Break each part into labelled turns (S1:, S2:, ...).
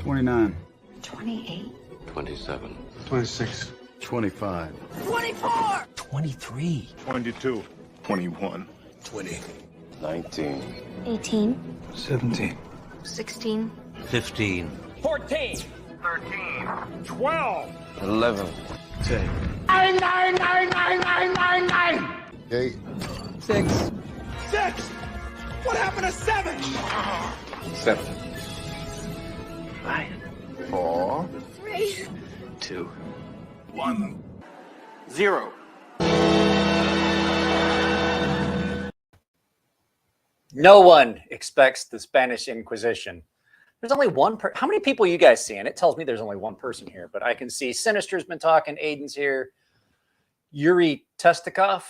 S1: 29.
S2: 28.
S3: 27.
S1: 26. 25.
S2: 24.
S4: 23.
S1: 22. 21.
S4: 20.
S3: 19.
S2: 18.
S1: 17.
S2: 16.
S4: 15.
S5: 14.
S1: 13.
S5: 12.
S3: 11.
S1: 10.
S3: 8.
S4: 6.
S5: 6. What happened to 7?
S3: 7.
S1: 5.
S3: 4.
S2: 3.
S1: 2. 1.
S5: 0.
S6: No one expects the Spanish Inquisition. There's only one how many people you guys seeing? It tells me there's only one person here, but I can see Sinister's been talking, Aiden's here, Yuri Testikov.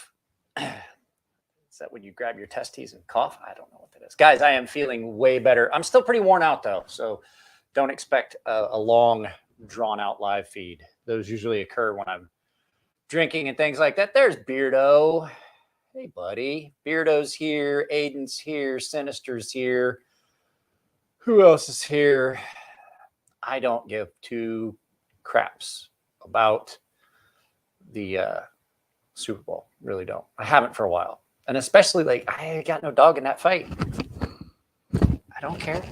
S6: Is that when you grab your testes and cough? I don't know what that is. Guys, I am feeling way better. I'm still pretty worn out though, so don't expect a long, drawn-out live feed. Those usually occur when I'm drinking and things like that. There's Beardo. Hey, buddy. Beardo's here. Aiden's here. Sinister's here. Who else is here? I don't give two craps about the Super Bowl. Really don't. I haven't for a while. And especially, like, I got no dog in that fight. I don't care.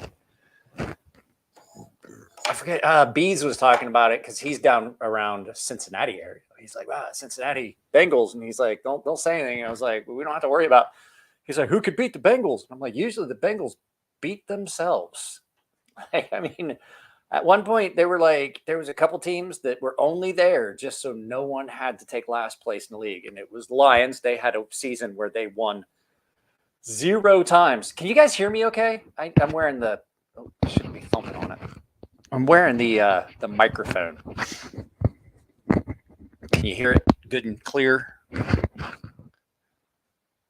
S6: I forget. Bees was talking about it because he's down around Cincinnati area. He's like, wow, Cincinnati Bengals. And he's like, don't say anything. And I was like, well, we don't have to worry about. He's like, who could beat the Bengals? And I'm like, usually the Bengals beat themselves. I mean, at one point they were like, there was a couple teams that were only there just so no one had to take last place in the league. And it was the Lions. They had a season where they won 0 times. Can you guys hear me okay? I'm wearing the, oh, I shouldn't be thumping on it. I'm wearing the microphone. Can you hear it good and clear?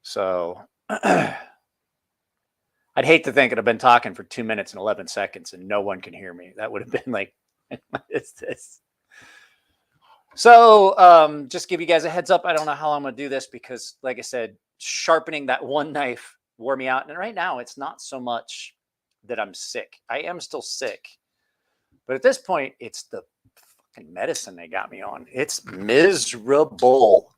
S6: So I'd hate to think I'd have been talking for 2 minutes and 11 seconds and no one can hear me. That would have been like, it's this. So just give you guys a heads up. I don't know how I'm going to do this because, like I said, sharpening that one knife wore me out. And right now it's not so much that I'm sick. I am still sick. But at this point, it's the fucking medicine they got me on. It's miserable.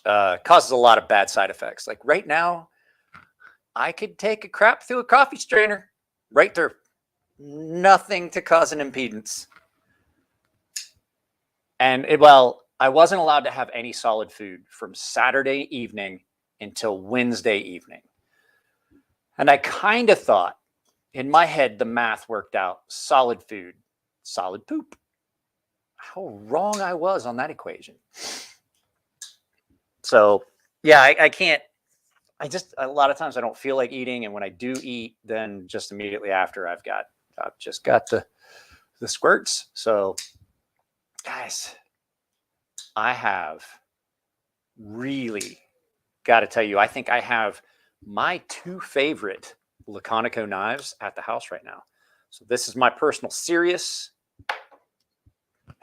S6: Causes a lot of bad side effects. Like right now, I could take a crap through a coffee strainer right through. Nothing to cause an impedance. And I wasn't allowed to have any solid food from Saturday evening until Wednesday evening. And I kind of thought, in my head, the math worked out. Solid food, solid poop. How wrong I was on that equation. So, yeah, I can't. A lot of times I don't feel like eating. And when I do eat, then just immediately after I've just got the squirts. So, guys, I have really got to tell you, I think I have my 2 favorite Laconico knives at the house right now. So this is my personal Sirius.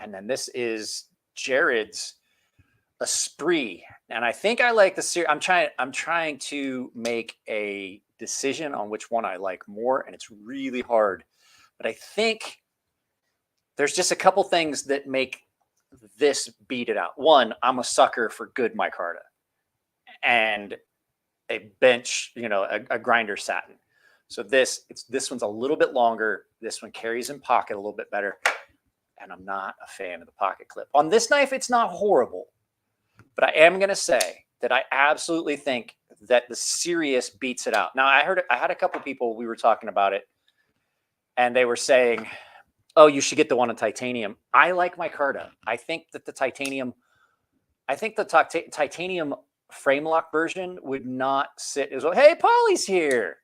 S6: And then this is Jared's Esprit. And I think I like the Sirius. I'm trying to make a decision on which one I like more. And it's really hard. But I think there's just a couple things that make this beat it out. One, I'm a sucker for good micarta. And a bench, a grinder satin. So this one's a little bit longer. This one carries in pocket a little bit better. And I'm not a fan of the pocket clip. On this knife, it's not horrible. But I am going to say that I absolutely think that the Sirius beats it out. Now, I had a couple people, we were talking about it. And they were saying, oh, you should get the one in titanium. I like micarta. I think that the titanium frame lock version would not sit as well. Hey, Polly's here.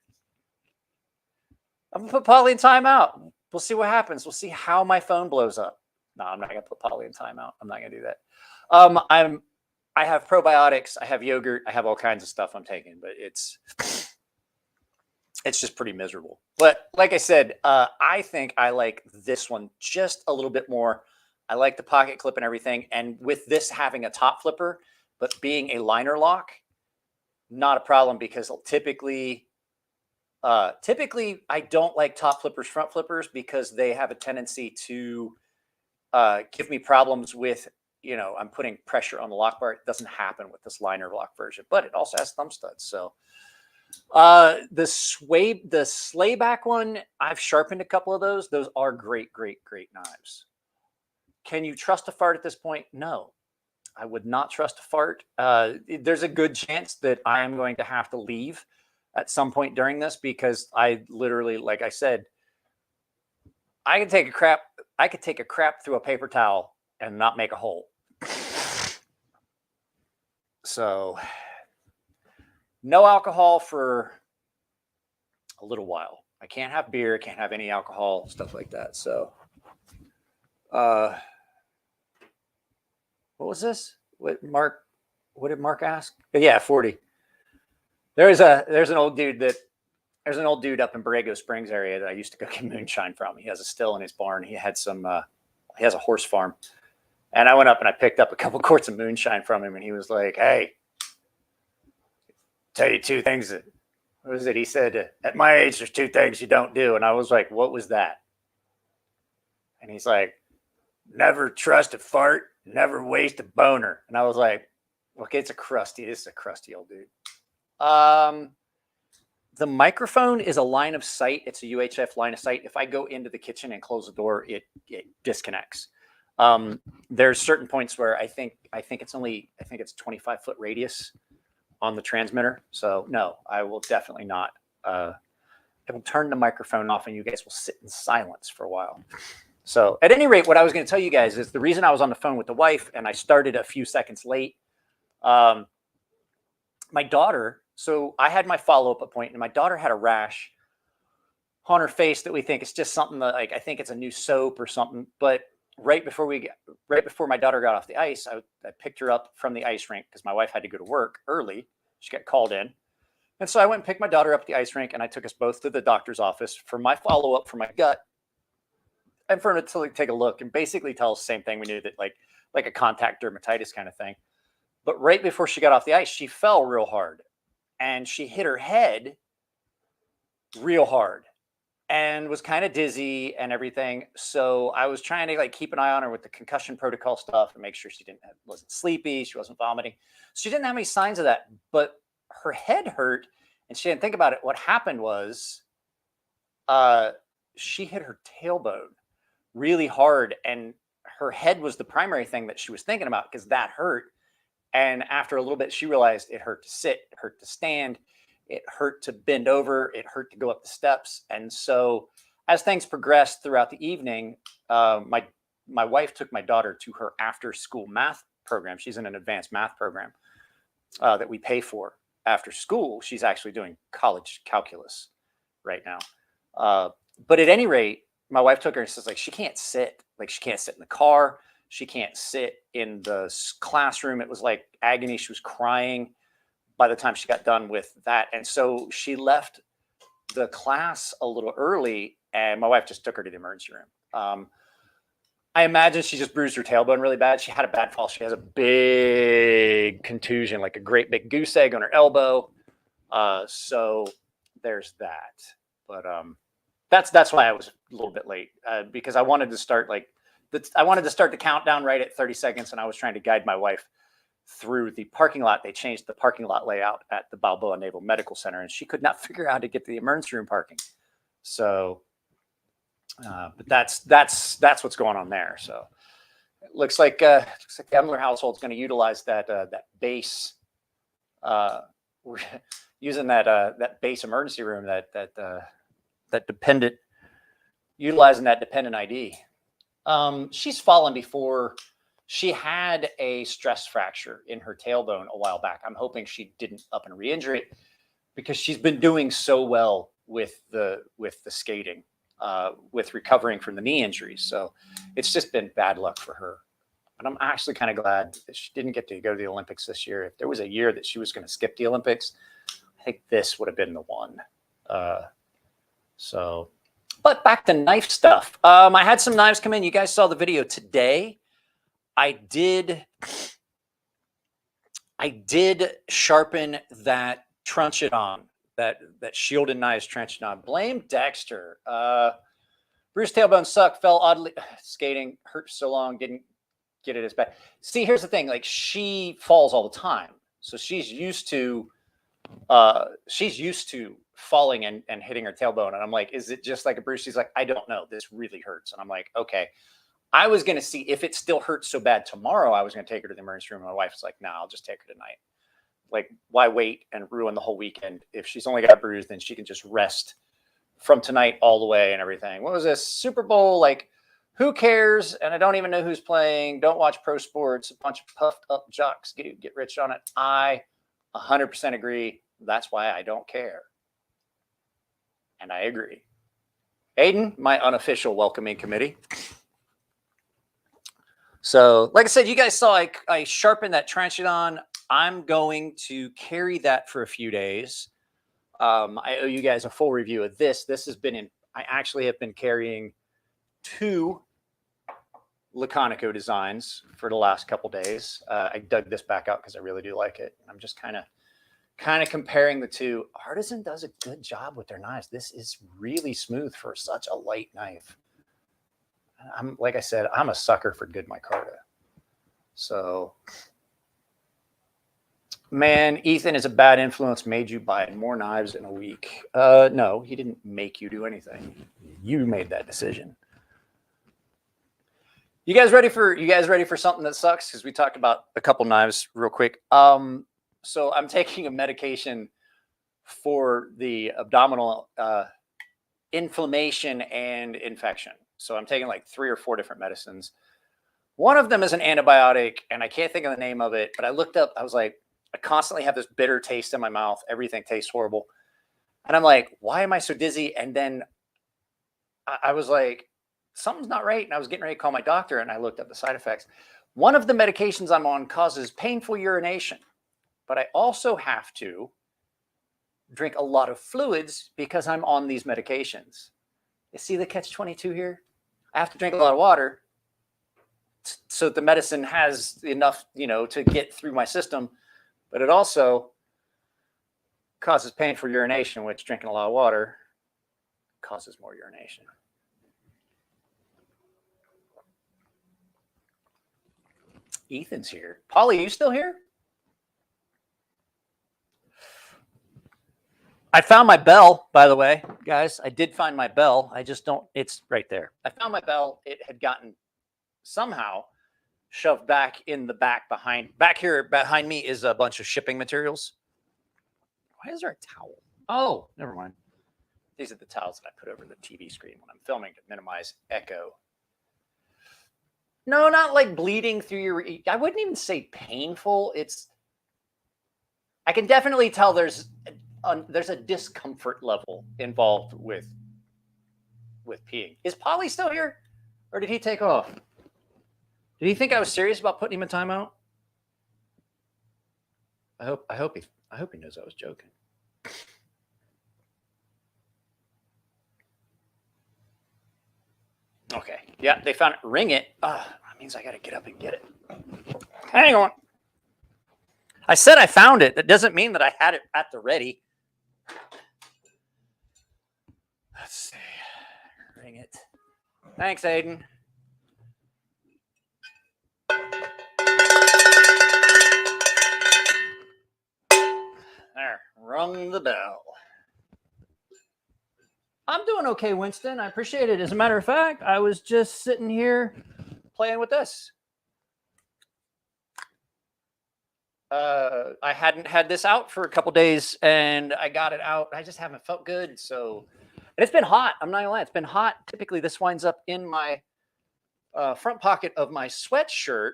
S6: I'm going to put Polly in timeout. We'll see what happens. We'll see how my phone blows up. No, I'm not going to put Polly in timeout. I'm not going to do that. I have probiotics. I have yogurt. I have all kinds of stuff I'm taking, but it's just pretty miserable. But like I said, I think I like this one just a little bit more. I like the pocket clip and everything. And with this having a top flipper, but being a liner lock, not a problem because typically Typically, I don't like top flippers, front flippers, because they have a tendency to give me problems with, I'm putting pressure on the lock bar. It doesn't happen with this liner lock version, but it also has thumb studs. So the sleigh back one, I've sharpened a couple of those. Those are great, great, great knives. Can you trust a fart at this point? No, I would not trust a fart. There's a good chance that I am going to have to leave at some point during this, because I literally, like I said, I could take a crap through a paper towel and not make a hole. So no alcohol for a little while. I can't have beer, can't have any alcohol, stuff like that. So what was this? What did Mark ask? Yeah, 40. There's an old dude up in Borrego Springs area that I used to go get moonshine from. He has a still in his barn. He has a horse farm. And I went up and I picked up a couple quarts of moonshine from him, and he was like, "Hey, tell you two things what was it? He said, at my age, there's two things you don't do." And I was like, "What was that?" And he's like, "Never trust a fart, never waste a boner." And I was like, "Okay, this is a crusty old dude." The microphone is a line of sight. It's a UHF line of sight. If I go into the kitchen and close the door, it disconnects. There's certain points where I think it's 25-foot radius on the transmitter. So no, I will definitely not. I will turn the microphone off and you guys will sit in silence for a while. So at any rate, what I was going to tell you guys is the reason I was on the phone with the wife and I started a few seconds late. My daughter, so I had my follow-up appointment, and my daughter had a rash on her face that we think is just something that, like, I think it's a new soap or something. But right before my daughter got off the ice, I picked her up from the ice rink because my wife had to go to work early. She got called in. And so I went and picked my daughter up at the ice rink, and I took us both to the doctor's office for my follow-up for my gut and for her to take a look and basically tell us the same thing we knew, that like a contact dermatitis kind of thing. But right before she got off the ice, she fell real hard and she hit her head real hard and was kind of dizzy and everything. So I was trying to keep an eye on her with the concussion protocol stuff and make sure she wasn't sleepy. She wasn't vomiting. She didn't have any signs of that, but her head hurt and she didn't think about it. What happened was she hit her tailbone really hard, and her head was the primary thing that she was thinking about because that hurt. And after a little bit, she realized it hurt to sit, it hurt to stand, it hurt to bend over, it hurt to go up the steps. And so as things progressed throughout the evening, my wife took my daughter to her after school math program. She's in an advanced math program that we pay for after school. She's actually doing college calculus right now. But at any rate, my wife took her and says, she can't sit. She can't sit in the car. She can't sit in the classroom. It was like agony. She was crying by the time she got done with that. And so she left the class a little early, and my wife just took her to the emergency room. I imagine she just bruised her tailbone really bad. She had a bad fall. She has a big contusion, like a great big goose egg on her elbow. So there's that. But that's why I was a little bit late, because I wanted to start the countdown right at 30 seconds, and I was trying to guide my wife through the parking lot. They changed the parking lot layout at the Balboa Naval Medical Center, and she could not figure out how to get to the emergency room parking. So, but that's what's going on there. So it looks like the Emler household's going to utilize that base. We're using that base emergency room, that dependent, utilizing that dependent ID. She's fallen before. She had a stress fracture in her tailbone a while back. I'm hoping she didn't up and re-injure it, because she's been doing so well with the skating, with recovering from the knee injuries. So it's just been bad luck for her. But I'm actually kind of glad that she didn't get to go to the Olympics this year. If there was a year that she was going to skip the Olympics, I think this would have been the one. But back to knife stuff. I had some knives come in. You guys saw the video today. I did sharpen that Truncheon that shielded knives trench knot. Blame Dexter. Bruce tailbone sucked, fell oddly skating, hurt so long, didn't get it as bad. See, here's the thing, like she falls all the time. So she's used to falling and hitting her tailbone. And I'm like, is it just like a bruise? She's like, I don't know. This really hurts. And I'm like, okay. I was going to see if it still hurts so bad tomorrow. I was going to take her to the emergency room. My wife's like, no, I'll just take her tonight. Like, why wait and ruin the whole weekend? If she's only got a bruise, then she can just rest from tonight all the way and everything. What was this? Super Bowl? Like, who cares? And I don't even know who's playing. Don't watch pro sports. A bunch of puffed up jocks get rich on it. I 100% agree. That's why I don't care. And I agree. Aiden, my unofficial welcoming committee. So, like I said, you guys saw I sharpened that Tranchodon. I'm going to carry that for a few days. I owe you guys a full review of this. This has been I actually have been carrying 2 Laconico designs for the last couple days. I dug this back out because I really do like it. I'm just kind of comparing the two. Artisan does a good job with their knives. This is really smooth for such a light knife. Like I said, I'm a sucker for good micarta. So, man, Ethan is a bad influence. Made you buy more knives in a week. No, he didn't make you do anything. You made that decision. You guys ready for something that sucks? Because we talked about a couple knives real quick. So I'm taking a medication for the abdominal inflammation and infection. So I'm taking like 3 or 4 different medicines. One of them is an antibiotic, and I can't think of the name of it, but I looked up, I was like, I constantly have this bitter taste in my mouth. Everything tastes horrible. And I'm like, why am I so dizzy? And then I was like, something's not right. And I was getting ready to call my doctor, and I looked up the side effects. One of the medications I'm on causes painful urination, but I also have to drink a lot of fluids because I'm on these medications. You see the catch-22 here? I have to drink a lot of water so the medicine has enough, to get through my system, but it also causes painful urination, which drinking a lot of water causes more urination. Ethan's here. Polly, you still here? I found my bell, by the way, guys. I did find my bell. I just don't, it's right there. I found my bell. It had gotten somehow shoved back in the back here behind me is a bunch of shipping materials. Why is there a towel? Oh, never mind. These are the towels that I put over the TV screen when I'm filming to minimize echo. No, not like bleeding through your, I wouldn't even say painful. I can definitely tell there's a discomfort level involved with peeing. Is Polly still here, or did he take off? Did he think I was serious about putting him in timeout? I hope he knows I was joking. Okay. Yeah, they found it. Ring it. That means I got to get up and get it. Hang on. I said I found it. That doesn't mean that I had it at the ready. Let's see. Ring it. Thanks, Aiden. There. Rung the bell. I'm doing okay, Winston. I appreciate it. As a matter of fact, I was just sitting here playing with this. I hadn't had this out for a couple days, and I got it out. I just haven't felt good. So, and it's been hot. I'm not gonna lie. It's been hot. Typically, this winds up in my front pocket of my sweatshirt.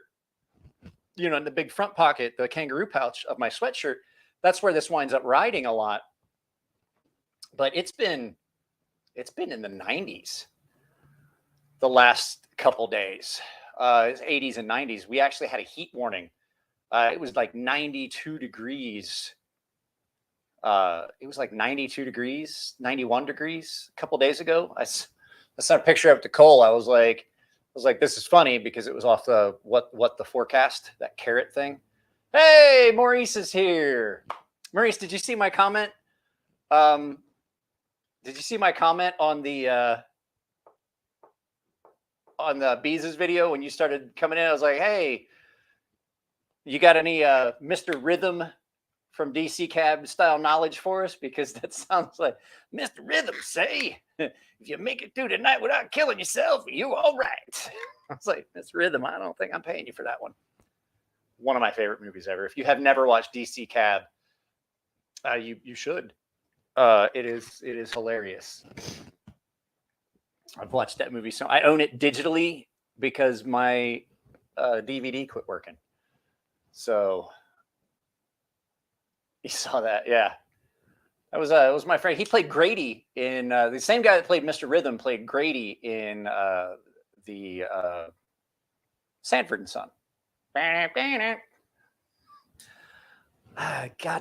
S6: In the big front pocket, the kangaroo pouch of my sweatshirt. That's where this winds up riding a lot. But it's been in the 90s the last couple days. It's 80s and 90s. We actually had a heat warning. It was like 92 degrees. It was like 92 degrees, 91 degrees a couple days ago. I sent a picture of it to Cole. I was like, this is funny because it was off the what the forecast, that carrot thing. Hey, Maurice is here. Maurice, did you see my comment? Did you see my comment on the Beezus video when you started coming in? I was like, hey, you got any Mr. Rhythm from DC Cab style knowledge for us? Because that sounds like Mr. Rhythm say, if you make it through the night without killing yourself, you all right. I was like, Mr. Rhythm, I don't think I'm paying you for that one. One of my favorite movies ever. If you have never watched DC Cab, you should. It is hilarious. I've watched that movie, so I own it digitally because my DVD quit working. So you saw that, yeah. That was my friend. He played Grady in the same guy that played Mr. Rhythm played Grady in the Sanford and Son. God,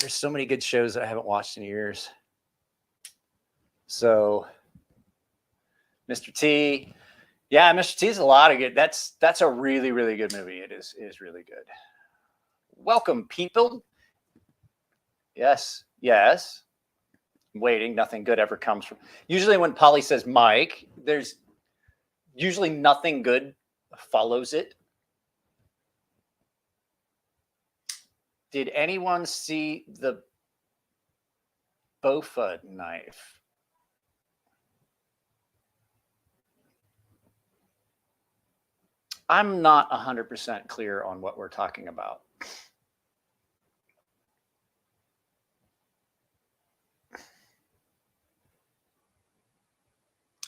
S6: there's so many good shows that I haven't watched in years. So, Mr. T, yeah, Mr. T is a lot of good. That's a really, really good movie. It is really good. Welcome, people. Yes. I'm waiting. Nothing good ever comes from. Usually, when Polly says Mike, there's usually nothing good follows it. Did anyone see the Bofa knife? I'm not 100% clear on what we're talking about.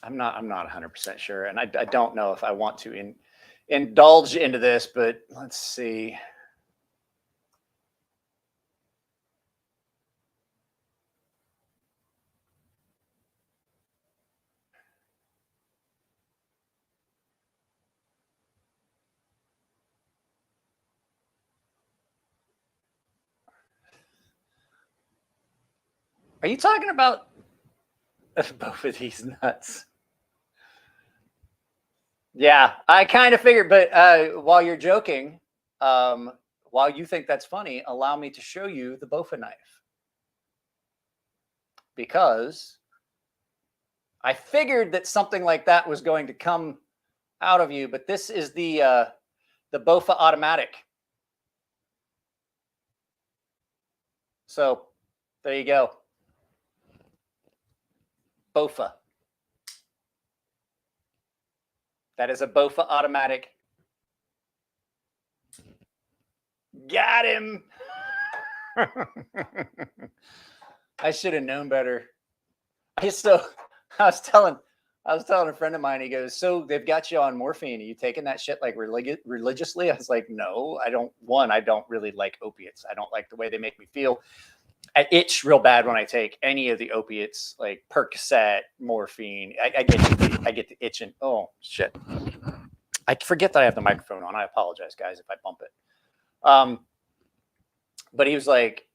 S6: I'm not 100% sure, and I don't know if I want to indulge into this, but let's see. Are you talking about both of these nuts? Yeah, I kind of figured, but while you're joking, while you think that's funny, allow me to show you the Bofa knife. Because I figured that something like that was going to come out of you, but this is the Bofa automatic. So there you go. Bofa. That is a Bofa automatic. Got him. I should have known better. I was telling a friend of mine, he goes, so they've got you on morphine. Are you taking that shit like religiously? I was like, no, I don't. One, I don't really like opiates. I don't like the way they make me feel. I itch real bad when I take any of the opiates, like Percocet, morphine. I get the itching. Oh shit! I forget that I have the microphone on. I apologize, guys, if I bump it. But he was like,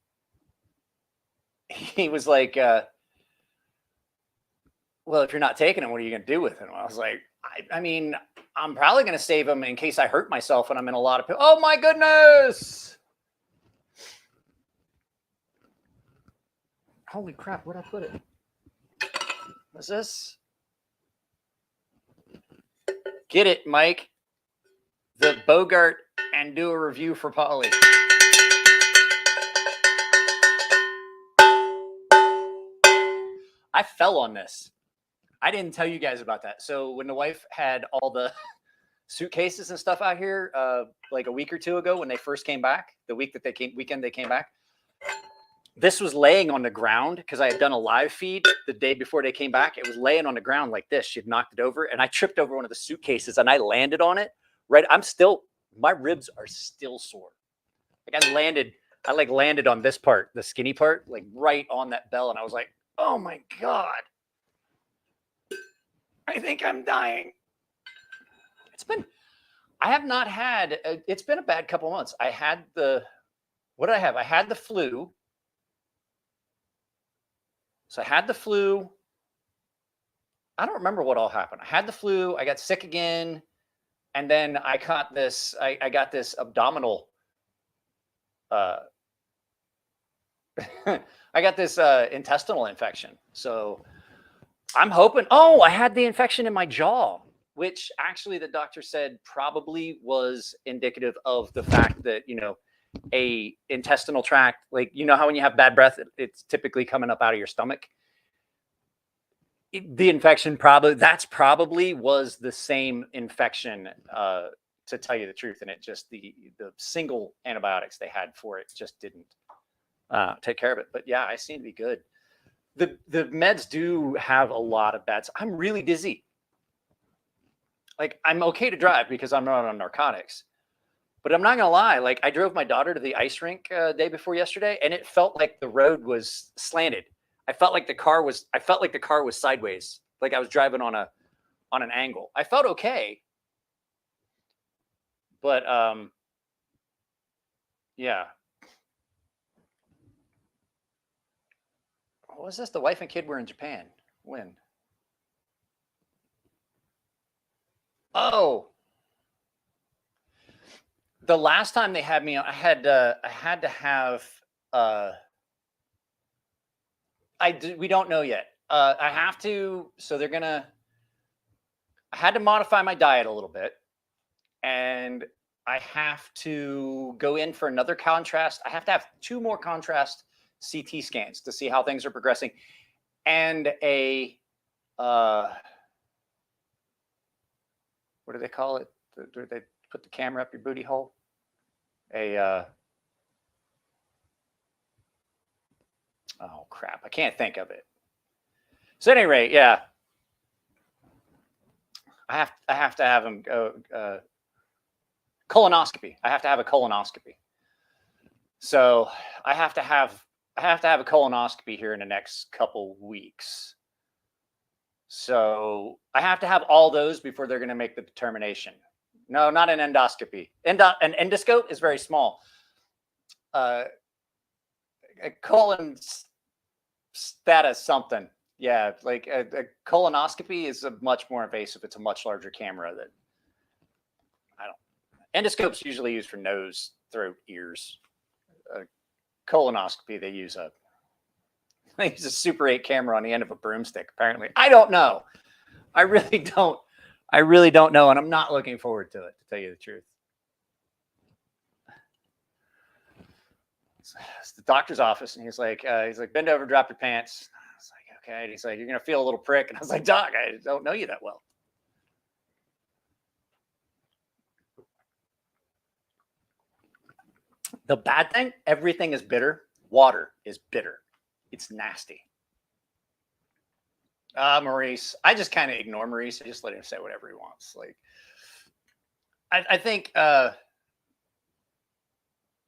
S6: well, if you're not taking them, what are you going to do with them? I was like, I mean, I'm probably going to save them in case I hurt myself and I'm in a lot of. Oh my goodness! Holy crap, where'd I put it? What's this? Get it, Mike. The Bogart and do a review for Polly. I fell on this. I didn't tell you guys about that. So when the wife had all the suitcases and stuff out here, like a week or two ago when they first came back, the weekend they came back, this was laying on the ground because I had done a live feed the day before they came back. It was laying on the ground like this. She had knocked it over, and I tripped over one of the suitcases, and I landed on it. Right, my ribs are still sore. Like I landed on this part, the skinny part, like right on that bell, and I was like, oh my God. I think I'm dying. It's been a bad couple of months. What did I have? I had the flu. So I had the flu. I don't remember what all happened. I had the flu. I got sick again. And then I got this abdominal I got this intestinal infection. So I'm hoping. Oh, I had the infection in my jaw, which actually the doctor said probably was indicative of the fact that, a intestinal tract, like, how when you have bad breath, it's typically coming up out of your stomach. The infection probably was the same infection, to tell you the truth. And it just, the single antibiotics they had for it just didn't take care of it. But yeah, I seem to be good. The meds do have a lot of bad. I'm really dizzy. Like, I'm okay to drive because I'm not on narcotics, but I'm not gonna lie. Like, I drove my daughter to the ice rink day before yesterday, and it felt like the road was slanted. I felt like the car was sideways. Like I was driving on an angle. I felt okay, but yeah. What was this? The wife and kid were in Japan. When? Oh, the last time they had me on, I had to have. We don't know yet. I have to. So they're gonna. I had to modify my diet a little bit, and I have to go in for another contrast. I have to have 2 more contrast CT scans to see how things are progressing, and a what do they call it? Do they put the camera up your booty hole? Oh crap, I can't think of it. So at any rate, yeah, I have to have him go colonoscopy. I have to have a colonoscopy. So I have to have a colonoscopy here in the next couple weeks. So I have to have all those before they're going to make the determination. No, not an endoscopy. An endoscope is very small. A colon status something. Yeah, like a colonoscopy is a much more invasive. It's a much larger camera that endoscopes usually used for nose, throat, ears. Colonoscopy, they use a Super 8 camera on the end of a broomstick, apparently. I don't know. I really don't know, and I'm not looking forward to it, to tell you the truth. It's the doctor's office, and he's like, bend over, drop your pants. I was like, okay. And he's like, you're gonna feel a little prick. And I was like, Doc, I don't know you that well. The bad thing, everything is bitter. Water is bitter. It's nasty. Maurice, I just kind of ignore Maurice. I just let him say whatever he wants. Like, I think,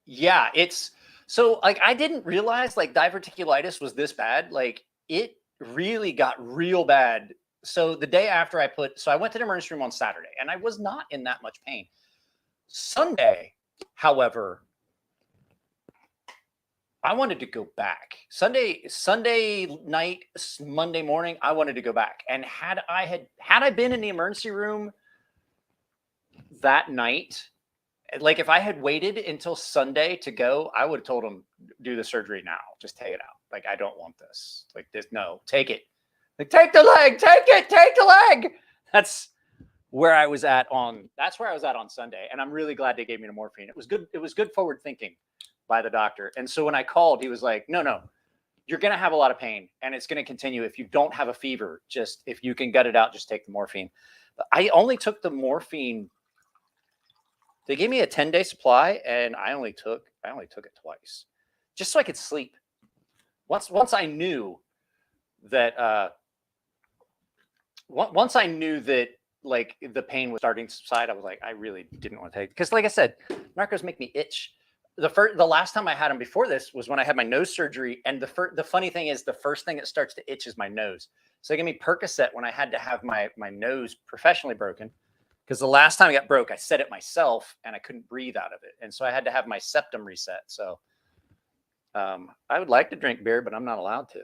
S6: yeah, it's so like, I didn't realize like diverticulitis was this bad. Like, it really got real bad. So the day after I went to the emergency room on Saturday, and I was not in that much pain. Sunday, however, I wanted to go back. Sunday night, Monday morning, I wanted to go back. And had I been in the emergency room that night, like if I had waited until Sunday to go, I would have told him, do the surgery now. Just take it out. Like, I don't want this. Like this, no, take it. Like, take the leg, take the leg. That's where I was at on Sunday. And I'm really glad they gave me the morphine. It was good. It was good forward thinking by the doctor. And so when I called, he was like, no, you're going to have a lot of pain and it's going to continue. If you don't have a fever, just, if you can gut it out, just take the morphine. But I only took the morphine. They gave me a 10-day supply and I only took it twice just so I could sleep. Once I knew that, like the pain was starting to subside, I was like, I really didn't want to take it. Because like I said, narcos make me itch. The last time I had them before this was when I had my nose surgery. And the funny thing is, the first thing that starts to itch is my nose. So they gave me Percocet when I had to have my nose professionally broken. Because the last time it got broke, I set it myself and I couldn't breathe out of it. And so I had to have my septum reset. So I would like to drink beer, but I'm not allowed to.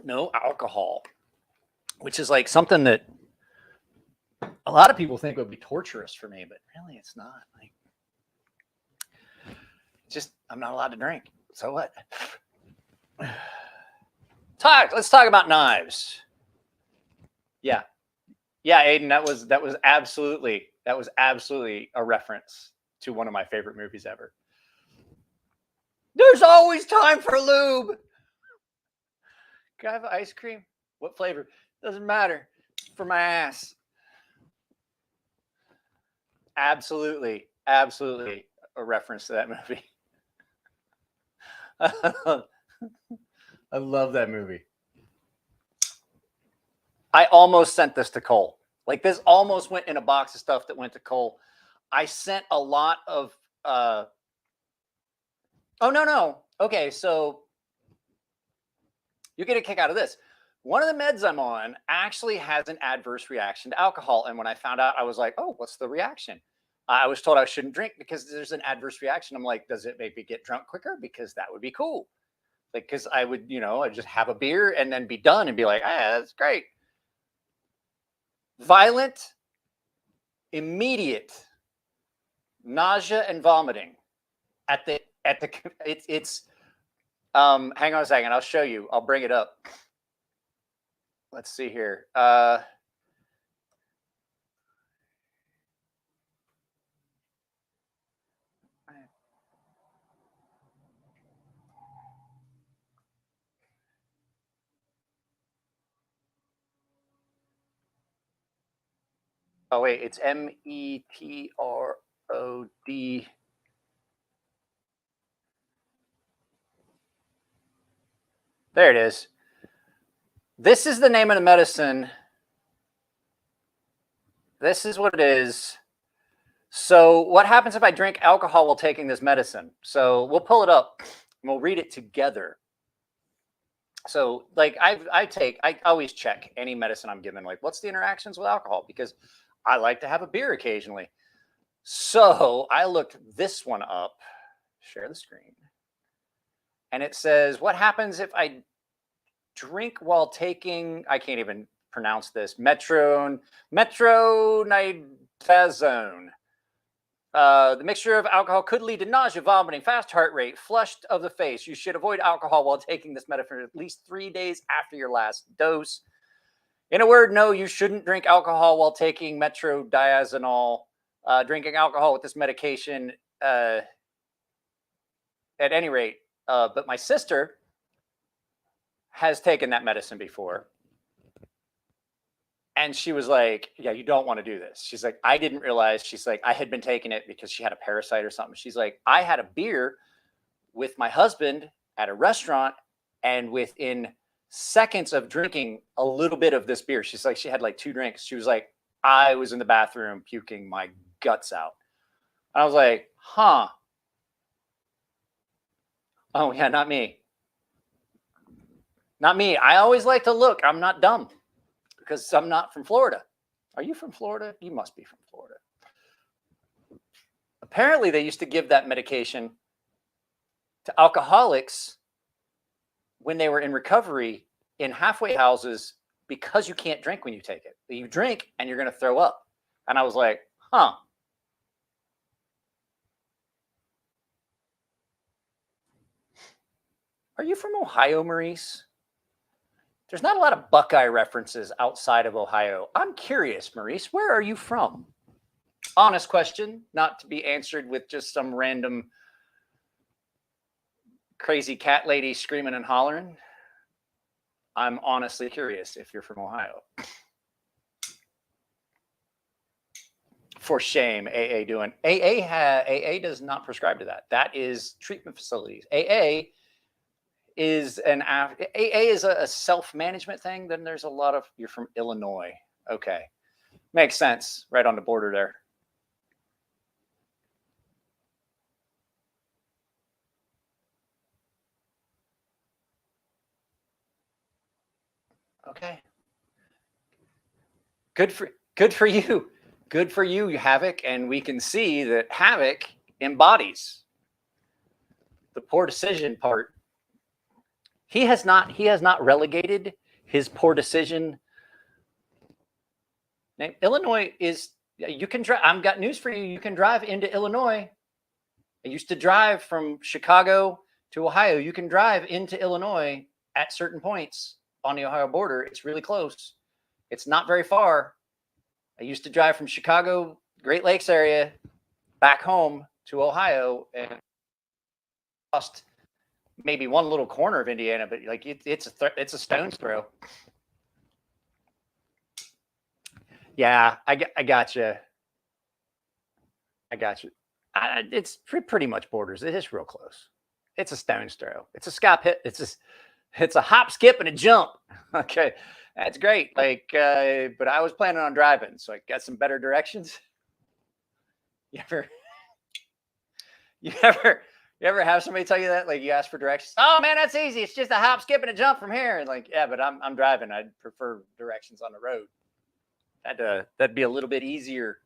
S6: No alcohol, which is like something that a lot of people think would be torturous for me, but really it's not. Like, Just I'm not allowed to drink. So what? Let's talk about knives. Yeah. Yeah, Aiden, that was absolutely a reference to one of my favorite movies ever. There's always time for lube. Can I have ice cream? What flavor? Doesn't matter. For my ass. Absolutely a reference to that movie. I love that movie. I almost sent this to Cole. Like this almost went in a box of stuff that went to Cole. I sent a lot of oh no. Okay, so you get a kick out of this. One of the meds I'm on actually has an adverse reaction to alcohol. And when I found out, I was like, oh, what's the reaction? I was told I shouldn't drink because there's an adverse reaction. I'm like, does it make me get drunk quicker? Because that would be cool. Like, because I would, I'd just have a beer and then be done and be like, that's great. Violent, immediate nausea and vomiting it's hang on a second. I'll show you. I'll bring it up. Let's see here. Oh, wait, it's METROD. There it is. This is the name of the medicine. This is what it is. So what happens if I drink alcohol while taking this medicine? So we'll pull it up and we'll read it together. So like I always check any medicine I'm given, like what's the interactions with alcohol? Because I like to have a beer occasionally. So I looked this one up, share the screen. And it says, what happens if I drink while taking, I can't even pronounce this, metronidazole. The mixture of alcohol could lead to nausea, vomiting, fast heart rate, flushed of the face. You should avoid alcohol while taking this medicine at least 3 days after your last dose. In a word, no, you shouldn't drink alcohol while taking metronidazole. Drinking alcohol with this medication, at any rate. But my sister has taken that medicine before. And she was like, yeah, you don't want to do this. She's like, I didn't realize. She's like, I had been taking it because she had a parasite or something. She's like, I had a beer with my husband at a restaurant. And within seconds of drinking a little bit of this beer, she's like, she had like 2 drinks. She was like, I was in the bathroom puking my guts out. And I was like, huh. Oh, yeah, not me. Not me. I always like to look. I'm not dumb because I'm not from Florida. Are you from Florida? You must be from Florida. Apparently, they used to give that medication to alcoholics when they were in recovery in halfway houses because you can't drink when you take it. You drink and you're going to throw up. And I was like, huh. Are you from Ohio, Maurice? There's not a lot of Buckeye references outside of Ohio. I'm curious, Maurice, where are you from? Honest question, not to be answered with just some random crazy cat lady screaming and hollering. I'm honestly curious if you're from Ohio. For shame, AA doing. AA does not prescribe to that. That is treatment facilities. AA is a self-management thing. Then there's a lot of, you're from Illinois. Okay. Makes sense. Right on the border there. Okay. Good for you. Good for you, Havoc. And we can see that Havoc embodies the poor decision part. He has not relegated his poor decision. Illinois is, you can drive. I've got news for you. You can drive into Illinois. I used to drive from Chicago to Ohio. You can drive into Illinois at certain points on the Ohio border. It's really close. It's not very far. I used to drive from Chicago, Great Lakes area, back home to Ohio, and lost maybe one little corner of Indiana, but like it's a stone's throw. Yeah, I got you. I got you. It's pretty much borders. It is real close. It's a stone's throw. It's a skip hit. It's a hop, skip, and a jump. Okay, that's great. Like, but I was planning on driving, so I got some better directions. You ever have somebody tell you that? Like, you ask for directions. Oh man, that's easy. It's just a hop, skip, and a jump from here. And like, yeah, but I'm driving. I'd prefer directions on the road. That'd be a little bit easier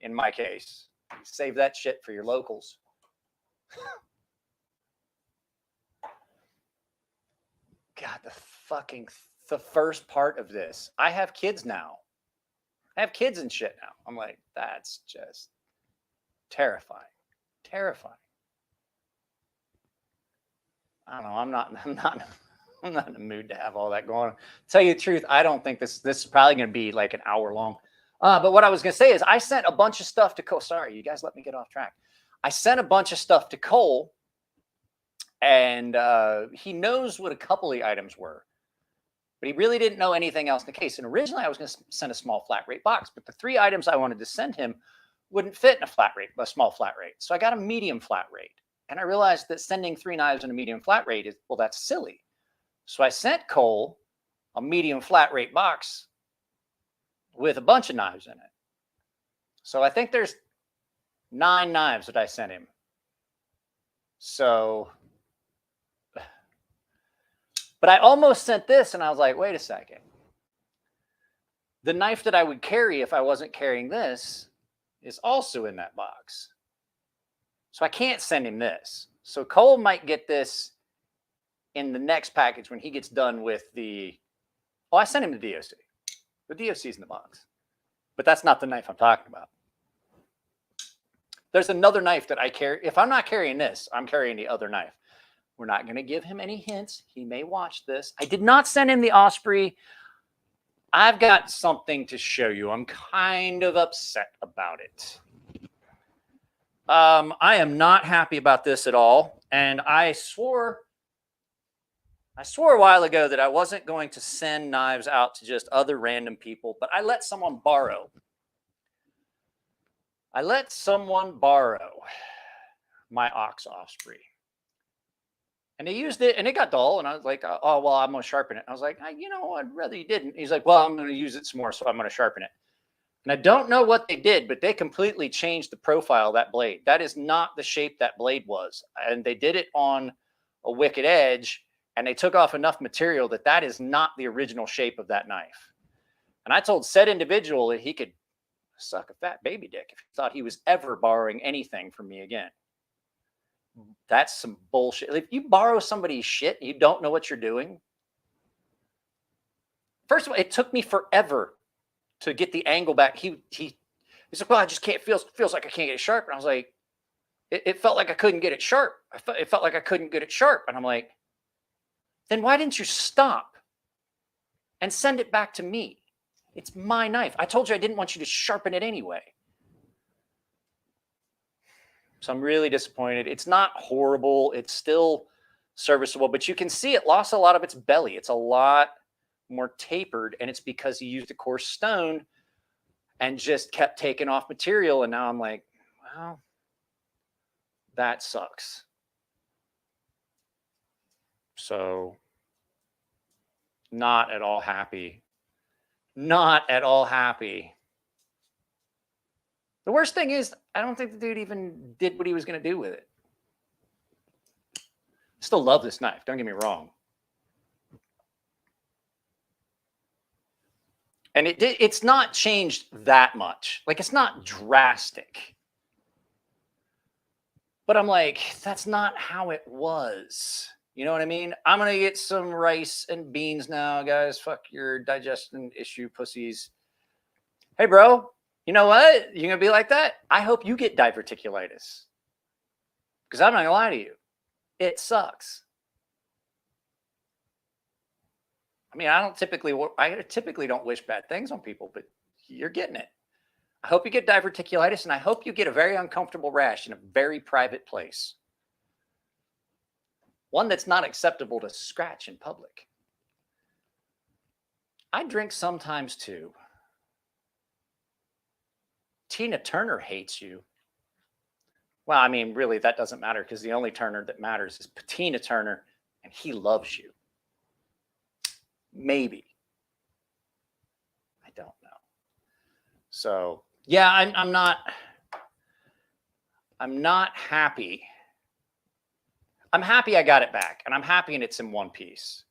S6: in my case. Save that shit for your locals. God, the first part of this. I have kids now. I have kids and shit now. I'm like, that's just terrifying. Terrifying. I don't know. I'm not in the mood to have all that going on. Tell you the truth, I don't think this is probably going to be like an hour long. But what I was going to say is I sent a bunch of stuff to Cole. Sorry, you guys let me get off track. I sent a bunch of stuff to Cole, and he knows what a couple of the items were, but he really didn't know anything else in the case. And originally I was going to send a small flat rate box, but the 3 items I wanted to send him wouldn't fit in a small flat rate. So I got a medium flat rate. And I realized that sending 3 knives in a medium flat rate is, well, that's silly. So I sent Cole a medium flat rate box with a bunch of knives in it. So I think there's 9 knives that I sent him. So, but I almost sent this and I was like, wait a second. The knife that I would carry if I wasn't carrying this is also in that box. So I can't send him this. So Cole might get this in the next package when he gets done with the, oh, I sent him the DOC. The DOC's in the box. But that's not the knife I'm talking about. There's another knife that I carry. If I'm not carrying this, I'm carrying the other knife. We're not going to give him any hints. He may watch this. I did not send him the Osprey. I've got something to show you. I'm kind of upset about it. I am not happy about this at all. And I swore a while ago that I wasn't going to send knives out to just other random people, but I let someone borrow. My Ox Osprey. And they used it and it got dull. And I was like, oh, well, I'm going to sharpen it. And I was like, you know, I'd rather you didn't. He's like, well, I'm going to use it some more, so I'm going to sharpen it. And I don't know what they did, but they completely changed the profile of that blade. That is not the shape that blade was. And they did it on a wicked edge, and they took off enough material that is not the original shape of that knife. And I told said individual that he could suck a fat baby dick if he thought he was ever borrowing anything from me again. That's some bullshit. If you borrow somebody's shit, you don't know what you're doing. First of all, it took me forever to get the angle back. He's like, well, I just can't, feels like I can't get it sharp. And I was like, it felt like I couldn't get it sharp. It felt like I couldn't get it sharp. And I'm like, then why didn't you stop and send it back to me? It's my knife. I told you I didn't want you to sharpen it anyway. So I'm really disappointed. It's not horrible. It's still serviceable, but you can see it lost a lot of its belly. It's a lot more tapered, and it's because he used a coarse stone and just kept taking off material. And now I'm like, well, that sucks. So not at all happy. Not at all happy. The worst thing is, I don't think the dude even did what he was going to do with it. Still love this knife. Don't get me wrong. And it's not changed that much. Like, it's not drastic. But I'm like, that's not how it was. You know what I mean? I'm going to get some rice and beans now, guys. Fuck your digestion issue, pussies. Hey, bro. You know what? You're going to be like that? I hope you get diverticulitis. Because I'm not gonna lie to you, it sucks. I mean, I typically don't wish bad things on people, but you're getting it. I hope you get diverticulitis, and I hope you get a very uncomfortable rash in a very private place. One that's not acceptable to scratch in public. I drink sometimes too. Tina Turner hates you. Well, I mean, really, that doesn't matter because the only Turner that matters is Tina Turner, and he loves you. Maybe. I don't know. So, yeah, I'm not happy. I'm happy I got it back, and I'm happy and it's in one piece.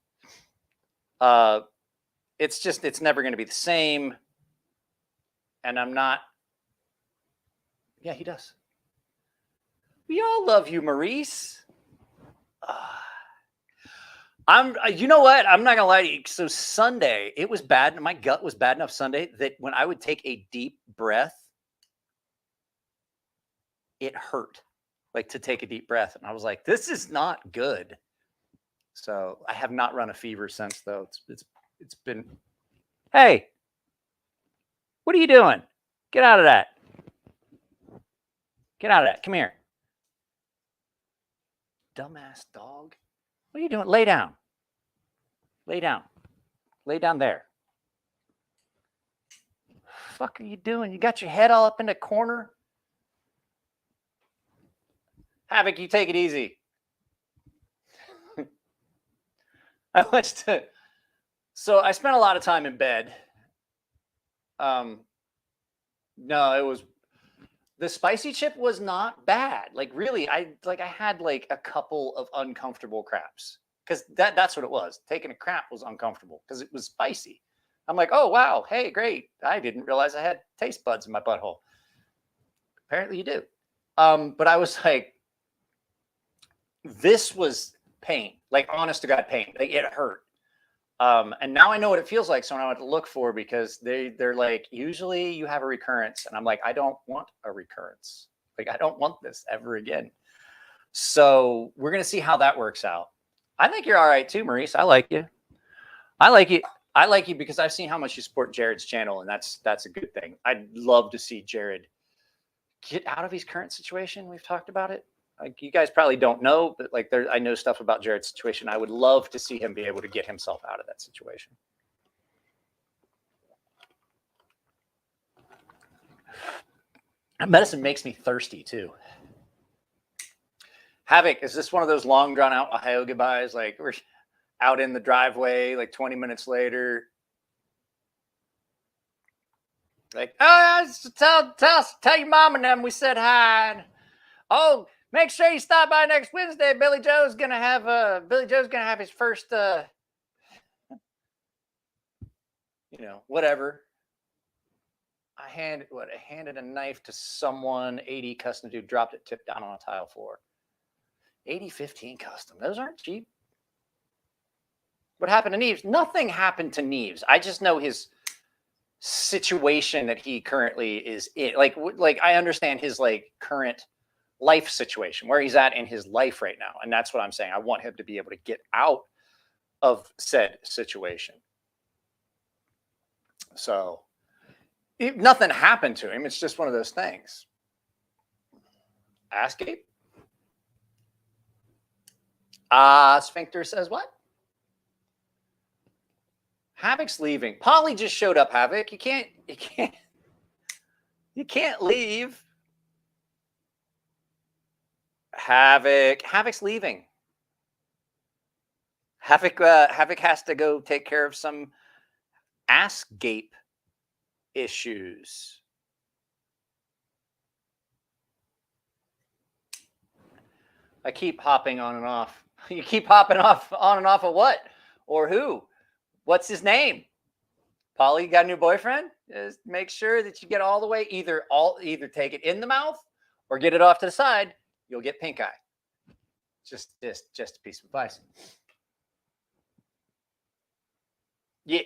S6: It's never going to be the same. And I'm not. Yeah, he does. We all love you, Maurice. You know what? I'm not gonna lie to you. So Sunday, it was bad, and my gut was bad enough Sunday that when I would take a deep breath, it hurt, like to take a deep breath. And I was like, this is not good. So I have not run a fever since, though. It's been, hey, what are you doing? Get out of that. Get out of that. Come here. Dumbass dog. What are you doing? Lay down. Lay down. Lay down there. Fuck are you doing? You got your head all up in the corner? Havoc, you take it easy. So I spent a lot of time in bed. No, the spicy chip was not bad. Like really, I had like a couple of uncomfortable craps because that's what it was. Taking a crap was uncomfortable because it was spicy. I'm like, oh wow, hey, great. I didn't realize I had taste buds in my butthole. Apparently you do. But I was like, this was pain, like honest to God pain. Like it hurt. And now I know what it feels like. So I know what to look for because they're like, usually you have a recurrence. And I'm like, I don't want a recurrence. Like, I don't want this ever again. So we're going to see how that works out. I think you're all right too, Maurice. I like you. I like you. I like you because I've seen how much you support Jared's channel. And that's a good thing. I'd love to see Jared get out of his current situation. We've talked about it. Like you guys probably don't know, but like I know stuff about Jared's situation. I would love to see him be able to get himself out of that situation. Medicine makes me thirsty too. Havoc, is this one of those long drawn out Ohio goodbyes? Like we're out in the driveway, like 20 minutes later. Like, oh, tell your mom and them we said hi. And, oh, make sure you stop by next Wednesday. Billy Joe's gonna have his first whatever. I handed a knife to someone, 80 custom dude, dropped it, tipped down on a tile floor. 80-15 custom. Those aren't cheap. What happened to Neves? Nothing happened to Neves. I just know his situation that he currently is in. Like I understand his like current life situation, where he's at in his life right now. And that's what I'm saying. I want him to be able to get out of said situation. So nothing happened to him. It's just one of those things. Asscape? Sphincter says what? Havoc's leaving. Polly just showed up, Havoc. You can't leave. Havoc's leaving. Havoc has to go take care of some ass gape issues. I keep hopping on and off. You keep hopping on and off of what? Or who? What's his name? Polly, you got a new boyfriend? Just make sure that you get all the way, either take it in the mouth or get it off to the side. You'll get pink eye. Just a piece of advice. Yeah.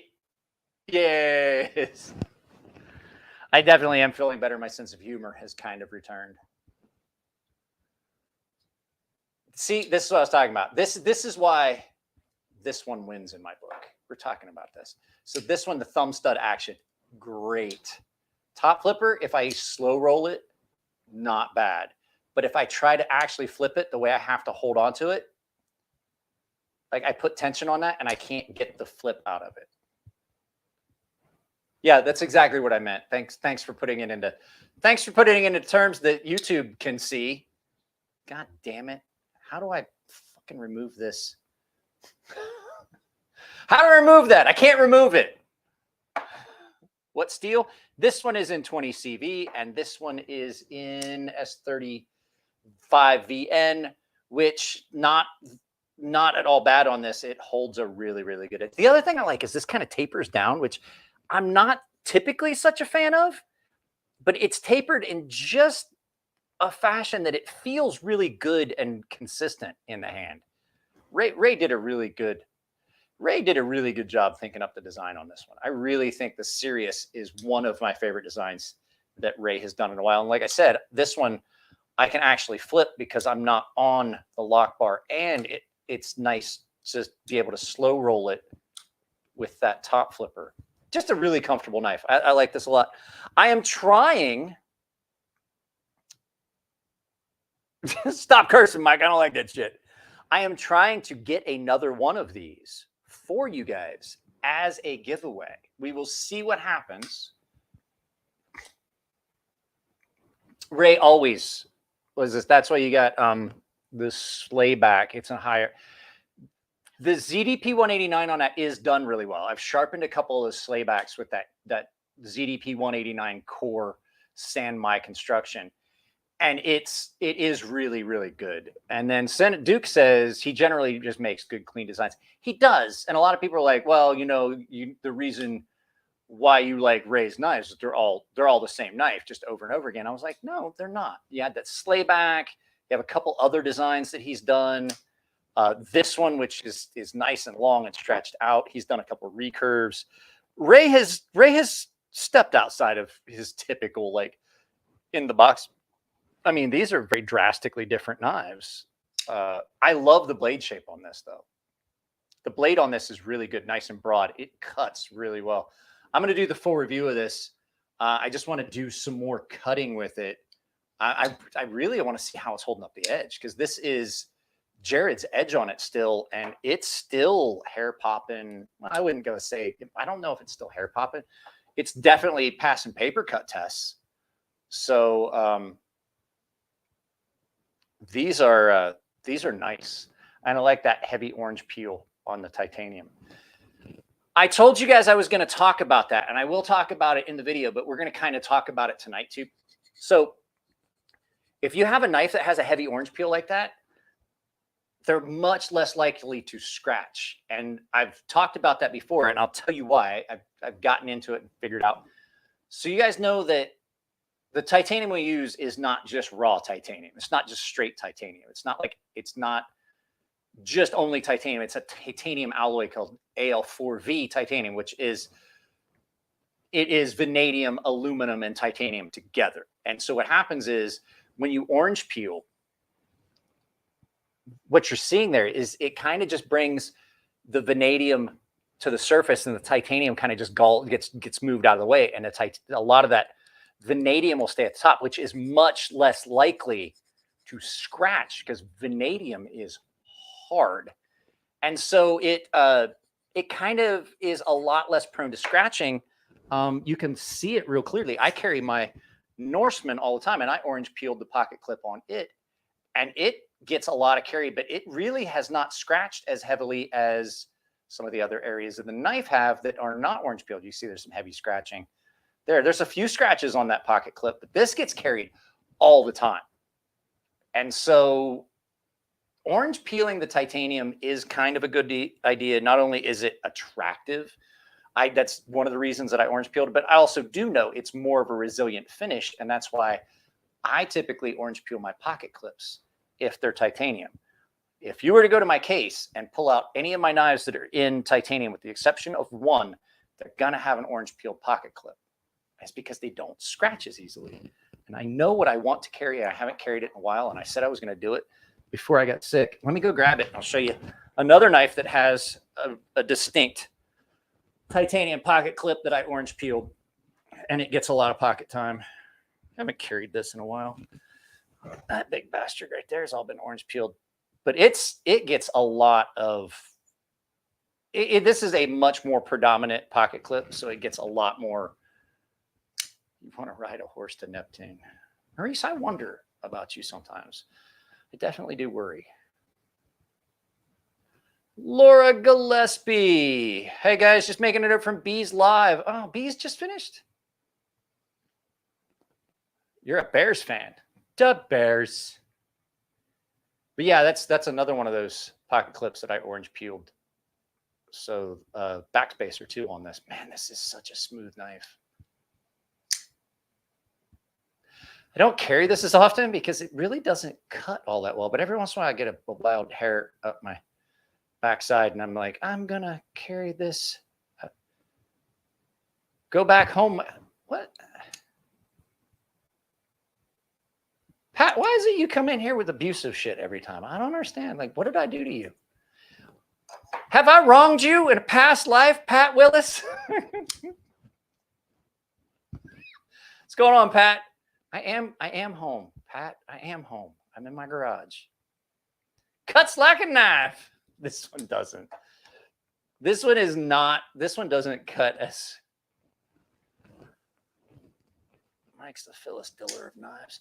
S6: Yes. I definitely am feeling better. My sense of humor has kind of returned. See, this is what I was talking about. This is why this one wins in my book. We're talking about this. So this one, the thumb stud action, great. Top flipper, if I slow roll it, not bad. But if I try to actually flip it the way I have to hold on to it, like I put tension on that and I can't get the flip out of it. Yeah, that's exactly what I meant. Thanks for putting it into terms that YouTube can see. God damn it. How do I fucking remove this? How do I remove that? I can't remove it. What steel? This one is in 20 CV and this one is in S35VN, which not at all bad on this. It holds a really, really good. The other thing I like is this kind of tapers down, which I'm not typically such a fan of, but it's tapered in just a fashion that it feels really good and consistent in the hand. Ray did a really good job thinking up the design on this one. I really think the Sirius is one of my favorite designs that Ray has done in a while. And like I said, this one I can actually flip because I'm not on the lock bar, and it's nice to be able to slow roll it with that top flipper. Just a really comfortable knife. I like this a lot. I am trying. Stop cursing, Mike. I don't like that shit. I am trying to get another one of these for you guys as a giveaway. We will see what happens. Ray always was this. That's why you got the sleigh back. It's a higher. The ZDP 189 on that is done really well. I've sharpened a couple of sleigh backs with that ZDP 189 core San Mai construction. And it is really, really good. And then Duke says he generally just makes good, clean designs. He does. And a lot of people are like, well, you know, the reason why you like Ray's knives is they're all the same knife just over and over again. I was like, no, they're not. You had that slayback. You have a couple other designs that he's done. This one, which is nice and long and stretched out. He's done a couple of recurves. Ray has stepped outside of his typical, like, in the box. I mean, these are very drastically different knives. I love the blade shape on this, though. The blade on this is really good, nice and broad. It cuts really well. I'm going to do the full review of this. I just want to do some more cutting with it. I really want to see how it's holding up the edge, because this is Jared's edge on it still, and it's still hair popping. I wouldn't go say, I don't know if it's still hair popping. It's definitely passing paper cut tests. So these are nice. And I like that heavy orange peel on the titanium. I told you guys I was going to talk about that, and I will talk about it in the video, but we're going to kind of talk about it tonight too. So if you have a knife that has a heavy orange peel like that, they're much less likely to scratch. And I've talked about that before, and I'll tell you why. I've gotten into it and figured out. So you guys know that the titanium we use is not just raw titanium. It's not just straight titanium. It's not just only titanium. It's a titanium alloy called AL4V titanium, which is vanadium, aluminum, and titanium together. And so what happens is when you orange peel, what you're seeing there is it kind of just brings the vanadium to the surface, and the titanium kind of just gets moved out of the way. And a lot of that vanadium will stay at the top, which is much less likely to scratch because vanadium is hard. And so it kind of is a lot less prone to scratching. You can see it real clearly. I carry my Norseman all the time, and I orange peeled the pocket clip on it, and it gets a lot of carry, but it really has not scratched as heavily as some of the other areas of the knife have that are not orange peeled. You see there's some heavy scratching there's a few scratches on that pocket clip, but this gets carried all the time. And so orange peeling the titanium is kind of a good idea. Not only is it attractive, that's one of the reasons that I orange peeled it, but I also do know it's more of a resilient finish, and that's why I typically orange peel my pocket clips if they're titanium. If you were to go to my case and pull out any of my knives that are in titanium, with the exception of one, they're going to have an orange peeled pocket clip. It's because they don't scratch as easily. And I know what I want to carry. I haven't carried it in a while, and I said I was going to do it. before I got sick. Let me go grab it. I'll show you another knife that has a distinct titanium pocket clip that I orange peeled, and it gets a lot of pocket time. I haven't carried this in a while. That big bastard right there has all been orange peeled, but it gets a lot of. This is a much more predominant pocket clip, so it gets a lot more. You want to ride a horse to Neptune, Maurice? I wonder about you sometimes. I definitely do worry. Laura Gillespie. Hey guys, just making it up from Bees Live. Oh, Bees just finished. You're a Bears fan. The Bears. But yeah, that's another one of those pocket clips that I orange peeled. So backspacer too on this. Man, this is such a smooth knife. I don't carry this as often because it really doesn't cut all that well. But every once in a while I get a wild hair up my backside and I'm like, I'm going to carry this. Go back home. What? Pat, why is it you come in here with abusive shit every time? I don't understand. Like, what did I do to you? Have I wronged you in a past life, Pat Willis? What's going on, Pat? I am home, Pat. I am home. I'm in my garage. Cuts like a knife. This one doesn't. This one is not. This one doesn't cut as. Mike's the Phyllis Diller of knives.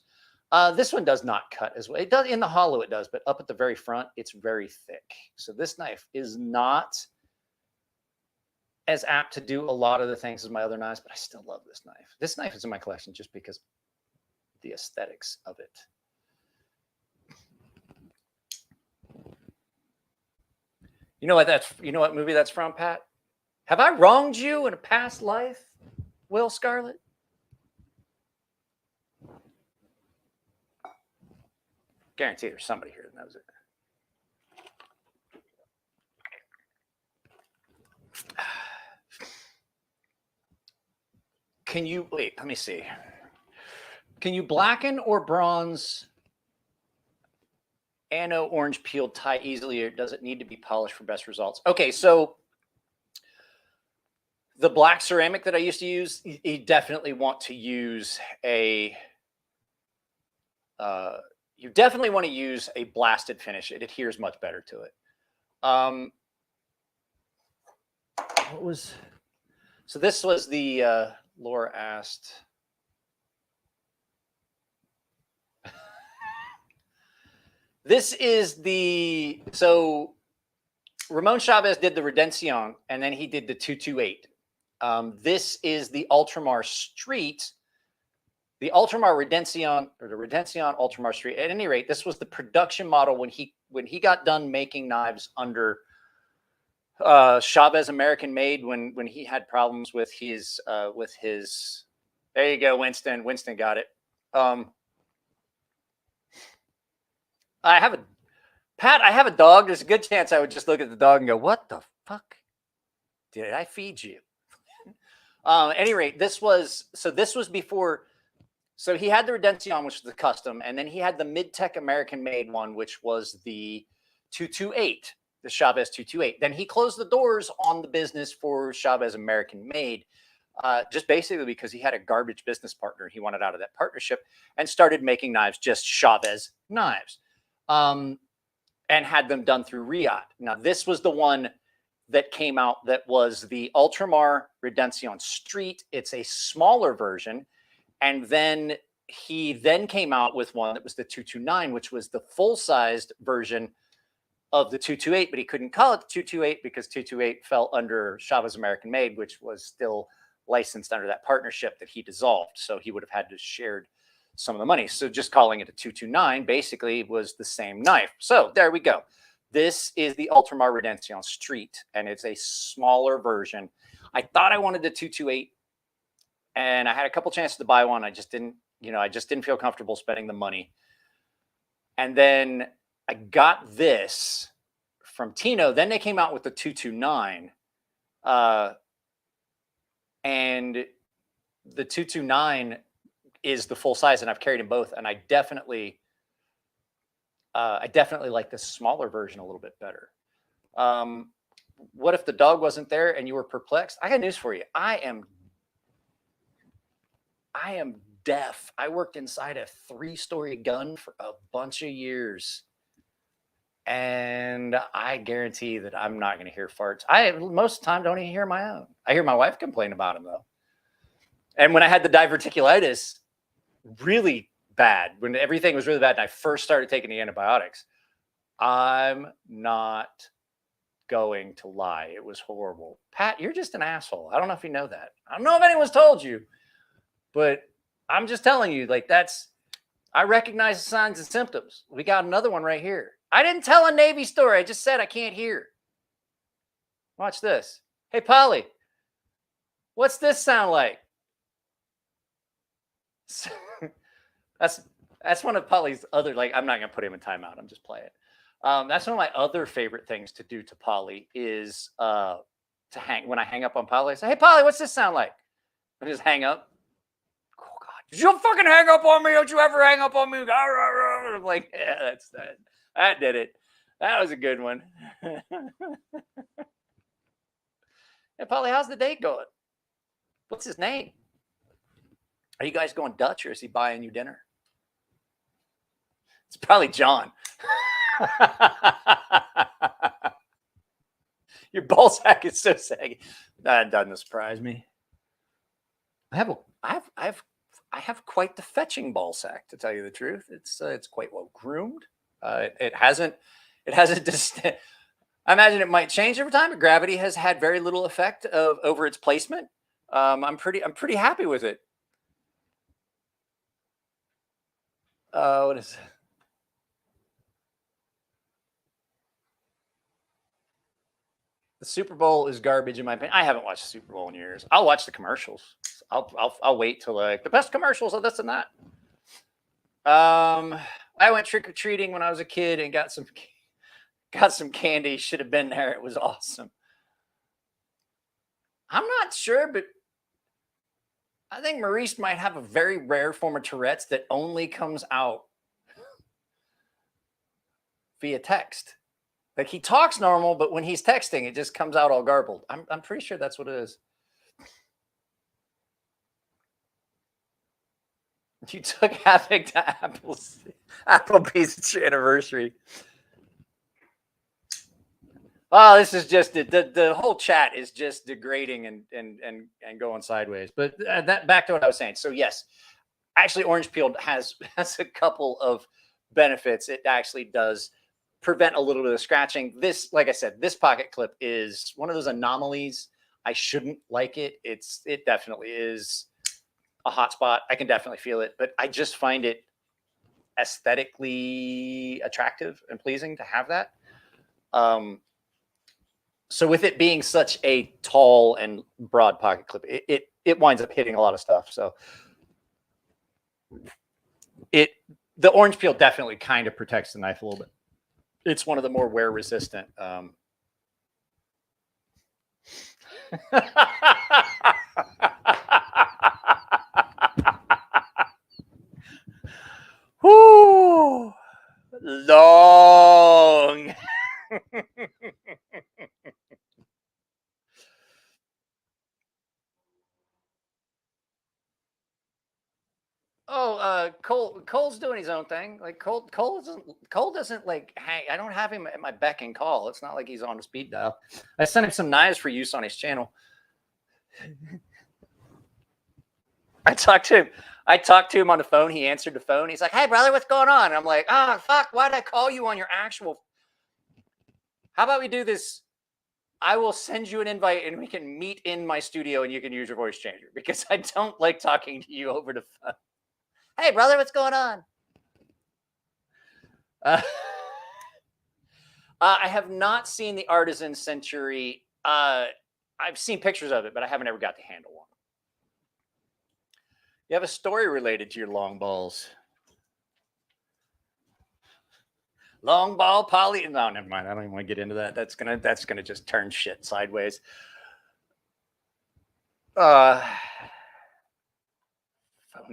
S6: This one does not cut as well. It does in the hollow, it does, but up at the very front, it's very thick. So this knife is not as apt to do a lot of the things as my other knives, but I still love this knife. This knife is in my collection just because of the aesthetics of it. You know what movie that's from, Pat? Have I wronged you in a past life, Will Scarlett? Guarantee there's somebody here that knows it. Can you wait? Let me see. Can you blacken or bronze Anno orange peeled tie easily, or does it need to be polished for best results? Okay, so the black ceramic that I used to use, you definitely want to use a. You definitely want to use a blasted finish. It adheres much better to it. What was? So this was the Laura asked. This is the, so Ramon Chavez did the Redención, and then he did the 228. This is the Ultramar Street, the Ultramar Redención, or the Redención Ultramar Street. At any rate, this was the production model when he got done making knives under Chavez American Made, when he had problems with his there you go, Winston. Winston got it. I have a dog. There's a good chance I would just look at the dog and go, what the fuck did I feed you? At any rate, this was before. So he had the Redención, which was the custom, and then he had the Mid-Tech American Made one, which was the 228, the Chavez 228. Then he closed the doors on the business for Chavez American Made, just basically because he had a garbage business partner. He wanted out of that partnership and started making knives, just Chavez knives. And had them done through Riyadh. Now, this was the one that came out that was the Ultramar Redención Street. It's a smaller version. And then he came out with one that was the 229, which was the full-sized version of the 228, but he couldn't call it the 228 because 228 fell under Chavez American Made, which was still licensed under that partnership that he dissolved. So he would have had to share some of the money. So just calling it a 229 basically was the same knife. So there we go. This is the Ultramar Redención Street, and it's a smaller version. I thought I wanted the 228, and I had a couple chances to buy one. I just didn't feel comfortable spending the money. And then I got this from Tino. Then they came out with the 229. And the 229 is the full size, and I've carried them both. And I definitely I definitely like the smaller version a little bit better. What if the dog wasn't there and you were perplexed? I got news for you. I am deaf. I worked inside a 3-story gun for a bunch of years. And I guarantee that I'm not going to hear farts. I most of the time don't even hear my own. I hear my wife complain about them though. And when I had the diverticulitis, really bad, when everything was really bad, and I first started taking the antibiotics, I'm not going to lie. It was horrible. Pat, you're just an asshole. I don't know if you know that. I don't know if anyone's told you, but I'm just telling you, like, I recognize the signs and symptoms. We got another one right here. I didn't tell a Navy story. I just said I can't hear. Watch this. Hey, Polly, what's this sound like? That's one of Polly's other, like, I'm not going to put him in timeout. I'm just playing. That's one of my other favorite things to do to Polly is when I hang up on Polly, I say, hey, Polly, what's this sound like? I just hang up. Oh, God. Did you fucking hang up on me? Don't you ever hang up on me? I'm like, yeah, that's that. That did it. That was a good one. Hey, Polly, how's the date going? What's his name? Are you guys going Dutch or is he buying you dinner? It's probably John. Your ball sack is so saggy. That doesn't surprise me. I have quite the fetching ball sack, to tell you the truth. It's quite well groomed. It hasn't. I imagine it might change over time, but gravity has had very little effect over its placement. I'm pretty happy with it. What is it? The Super Bowl is garbage in my opinion. I haven't watched the Super Bowl in years. I'll watch the commercials. I'll wait till like the best commercials of this and that. I went trick or treating when I was a kid and got some candy. Should have been there. It was awesome. I'm not sure, but I think Maurice might have a very rare form of Tourette's that only comes out via text. Like he talks normal, but when he's texting, it just comes out all garbled. I'm pretty sure that's what it is. You took Havoc to Applebee's at your anniversary. Oh, this is just the whole chat is just degrading and going sideways. But that back to what I was saying. So yes, actually, orange peel has a couple of benefits. It actually does prevent a little bit of scratching. This, like I said, this pocket clip is one of those anomalies. I shouldn't like it. It definitely is a hot spot. I can definitely feel it, but I just find it aesthetically attractive and pleasing to have that. So with it being such a tall and broad pocket clip, it winds up hitting a lot of stuff. So the orange peel definitely kind of protects the knife a little bit. It's one of the more wear resistant. Whoo! Long. Oh, Cole's doing his own thing. Like Cole doesn't like hang. I don't have him at my beck and call. It's not like he's on a speed dial. I sent him some knives for use on his channel. I talked to him on the phone. He answered the phone. He's like, "Hey, brother, what's going on?" And I'm like, "Oh, fuck, why'd I call you on your actual? How about we do this? I will send you an invite and we can meet in my studio and you can use your voice changer because I don't like talking to you over the phone." Hey, brother, what's going on? I have not seen the Artisan Century. I've seen pictures of it, but I haven't ever got to handle one. You have a story related to your long balls. Long ball poly. No, never mind. I don't even want to get into that. That's gonna just turn shit sideways. Phone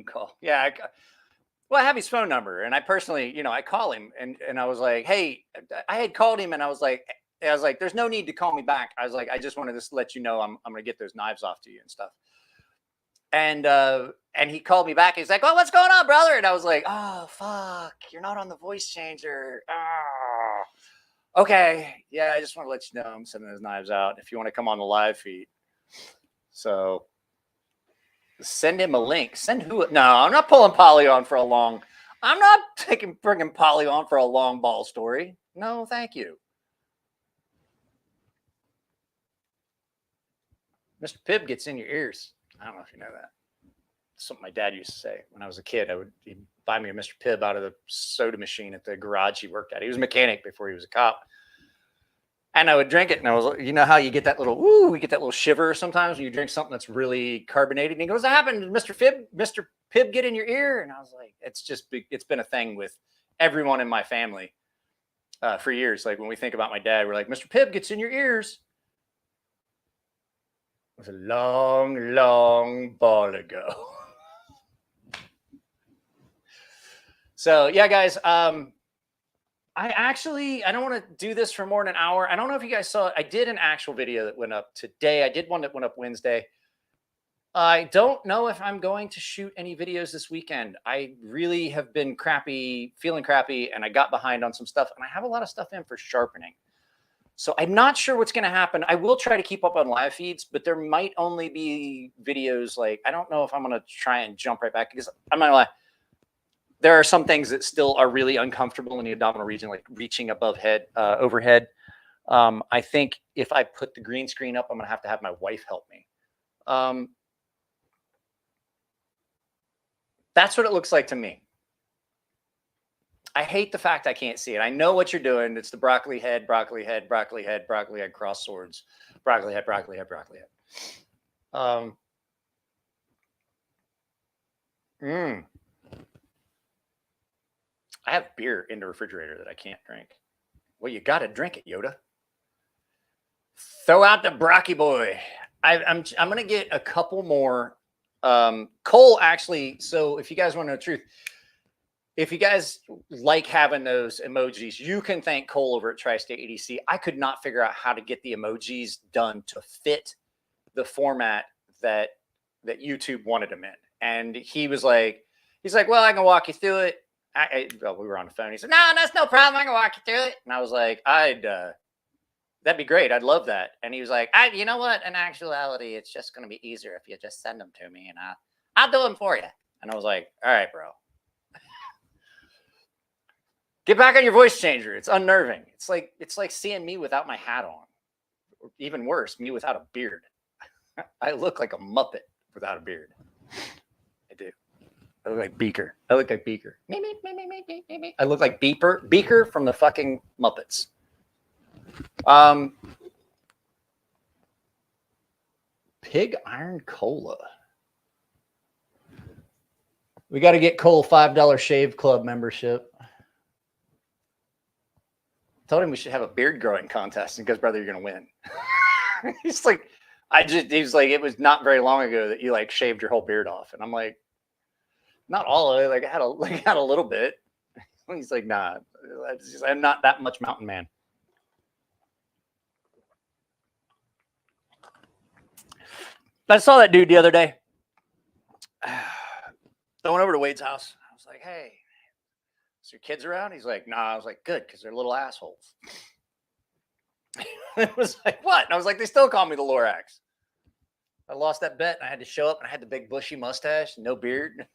S6: call. Yeah. Well, I have his phone number, and I personally, you know, I call him, and I was like, hey, I had called him, and I was like, there's no need to call me back. I was like, I just wanted to let you know I'm gonna get those knives off to you and stuff. And he called me back. He's like, "Oh, what's going on, brother?" And I was like, "Oh, fuck, you're not on the voice changer." Oh. Okay, yeah, I just want to let you know I'm sending those knives out if you want to come on the live feed. So send him a link. Send who? No, I'm not pulling Polly on for a long. I'm not bringing Polly on for a long ball story. No, thank you. Mr. Pibb gets in your ears. I don't know if you know that. Something my dad used to say when I was a kid. He'd buy me a Mr. Pibb out of the soda machine at the garage he worked at. He was a mechanic before he was a cop. And I would drink it, and I was like, you know how you get that little, you get that little shiver sometimes when you drink something that's really carbonated. And he goes, "What happened? Did Mr. Pibb get in your ear?" And I was like, it's been a thing with everyone in my family for years. Like when we think about my dad, we're like, "Mr. Pibb gets in your ears." It was a long, long ball ago. So yeah, guys, I don't want to do this for more than an hour. I don't know if you guys saw it. I did an actual video that went up today. I did one that went up Wednesday. I don't know if I'm going to shoot any videos this weekend. I really have been feeling crappy, and I got behind on some stuff, and I have a lot of stuff in for sharpening. So I'm not sure what's going to happen. I will try to keep up on live feeds, but there might only be videos like, I don't know if I'm going to try and jump right back, because I'm not going to lie. There are some things that still are really uncomfortable in the abdominal region, like reaching above overhead. I think if I put the green screen up, I'm going to have my wife help me. That's what it looks like to me. I hate the fact I can't see it. I know what you're doing. It's the broccoli head, broccoli head, broccoli head, broccoli head, cross swords, broccoli head, broccoli head, broccoli head. I have beer in the refrigerator that I can't drink. Well, you got to drink it, Yoda. Throw out the broccoli boy. I'm going to get a couple more. Cole, actually, so if you guys want to know the truth, if you guys like having those emojis, you can thank Cole over at Tri-State EDC. I could not figure out how to get the emojis done to fit the format that YouTube wanted them in. And he's like, well, I can walk you through it. Well, we were on the phone. He said, no, that's no problem. I can walk you through it. And I was like, that'd be great. I'd love that. And he was like, you know what? In actuality, it's just going to be easier if you just send them to me, and I'll do them for you. And I was like, all right, bro. Get back on your voice changer. It's unnerving. It's like seeing me without my hat on. Or even worse, me without a beard. I look like a Muppet without a beard. I do. I look like Beaker. I look like Beaker. I look like Beaker from the fucking Muppets. Pig Iron Cola. We got to get Cole $5 Shave Club membership. Told him we should have a beard growing contest, and goes, brother, you're gonna win. He's like, it was not very long ago that you like shaved your whole beard off, and I'm like, not all of it. Like I had a little bit. He's like, nah, I'm not that much mountain man. I saw that dude the other day. I went over to Wade's house. I was like, hey, is your kids around? He's like, nah. I was like, good, because they're little assholes. It was like, what? And I was like, they still call me the Lorax. I lost that bet, and I had to show up, and I had the big bushy mustache, no beard.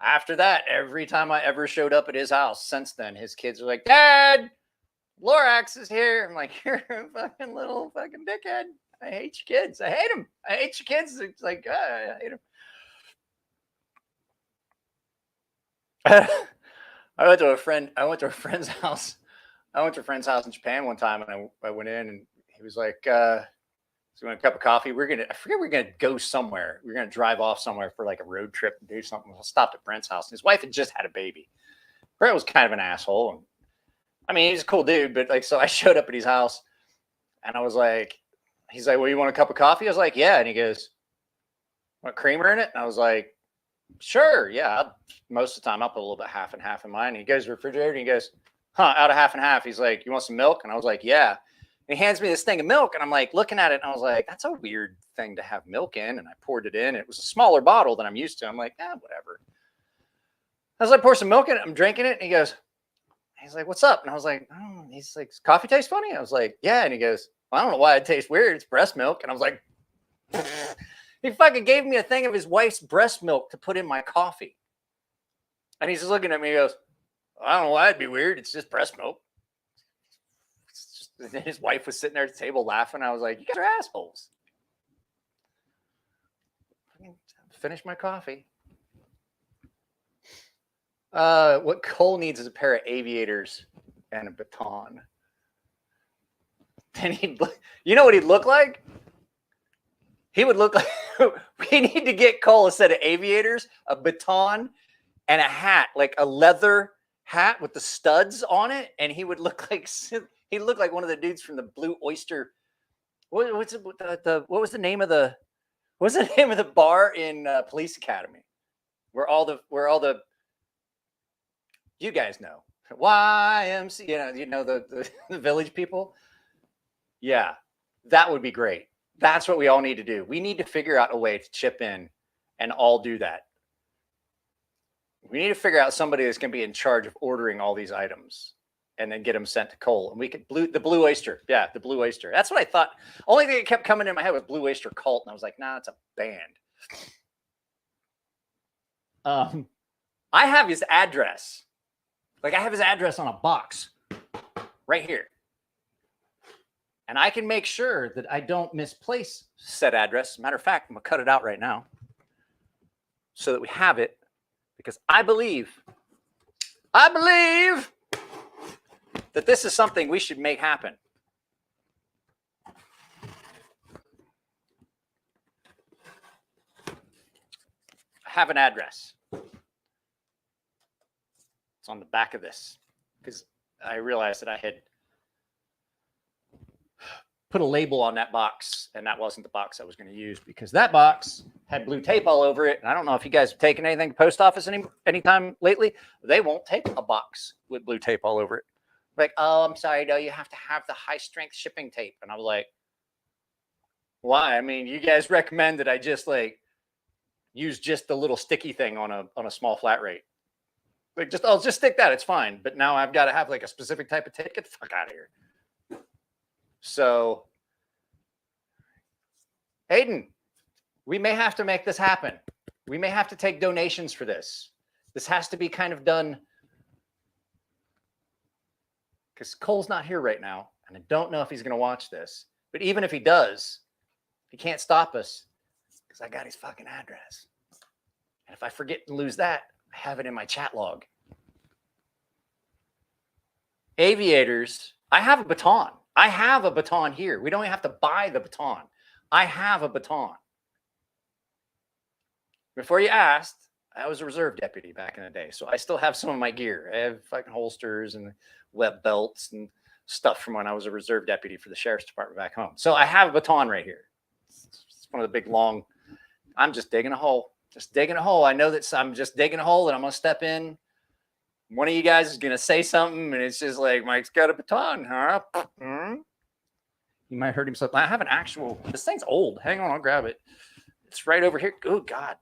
S6: After that, every time I ever showed up at his house since then, his kids are like, Dad, Lorax is here. I'm like, you're a fucking little fucking dickhead. I hate your kids. I hate them. I hate your kids. It's like, I hate them. I went to a friend's house. I went to a friend's house in Japan one time, and I went in, and he was like, so we want a cup of coffee. I forget we're going to go somewhere. We're going to drive off somewhere for like a road trip and do something. I stopped at Brent's house. His wife had just had a baby. Brent was kind of an asshole. And, I mean, he's a cool dude, but like, so I showed up at his house, and I was like, he's like, well, you want a cup of coffee? I was like, yeah. And he goes, want creamer in it? And I was like, Sure, yeah. Most of the time, I'll put a little bit half and half in mine. He goes to the refrigerator and he goes, huh, out of half and half. He's like, you want some milk? And I was like, yeah. And he hands me this thing of milk, and I'm like looking at it, and I was like, that's a weird thing to have milk in. And I poured it in. It was a smaller bottle than I'm used to. I'm like, whatever. As I pour some milk in it, I'm drinking it, and he's like, what's up? And I was like, oh. He's like, coffee tastes funny? I was like, yeah. And he goes, well, I don't know why it tastes weird. It's breast milk. And I was like, he fucking gave me a thing of his wife's breast milk to put in my coffee. And he's just looking at me. He goes, I don't know why it'd be weird. It's just breast milk. And his wife was sitting there at the table laughing. I was like, you guys are assholes. Finish my coffee. What Cole needs is a pair of aviators and a baton. Then you know what he'd look like? He would look like, we need to get Cole a set of aviators, a baton, and a hat, like a leather hat with the studs on it. And he would look like, he looked like one of the dudes from the Blue Oyster. What was the name of the bar in Police Academy? Where all the, you guys know, YMC, you know, the village people. Yeah, that would be great. That's what we all need to do. We need to figure out a way to chip in and all do that. We need to figure out somebody that's going to be in charge of ordering all these items and then get them sent to Cole. And we could the Blue Oyster. Yeah, the Blue Oyster. That's what I thought. Only thing that kept coming in my head was Blue Oyster Cult. And I was like, nah, it's a band. I have his address. Like, I have his address on a box right here. And I can make sure that I don't misplace said address. Matter of fact, I'm going to cut it out right now so that we have it, because I believe that this is something we should make happen. I have an address. It's on the back of this because I realized that I had put a label on that box, and that wasn't the box I was going to use, because that box had blue tape all over it. And I don't know if you guys have taken anything to post office anytime lately. They won't take a box with blue tape all over it. Like, oh, I'm sorry, no, you have to have the high strength shipping tape. And I was like, why? I mean, you guys recommend that I just like use just the little sticky thing on a small flat rate. Like, I'll just stick that. It's fine. But now I've got to have like a specific type of tape. Get the fuck out of here. So, Hayden, we may have to make this happen. We may have to take donations for this. This has to be kind of done, because Cole's not here right now, and I don't know if he's going to watch this. But even if he does, he can't stop us, because I got his fucking address. And if I forget to lose that, I have it in my chat log. Aviators, I have a baton. I have a baton here. We don't have to buy the baton. I have a baton. Before you asked, I was a reserve deputy back in the day, so I still have some of my gear. I have fucking holsters and web belts and stuff from when I was a reserve deputy for the sheriff's department back home. So I have a baton right here. It's one of the big, long, I'm just digging a hole. Just digging a hole. I know that I'm just digging a hole and I'm going to step in. One of you guys is going to say something, and it's just like, Mike's got a baton, huh? He might hurt himself. I have an actual, this thing's old. Hang on, I'll grab it. It's right over here. Oh, God.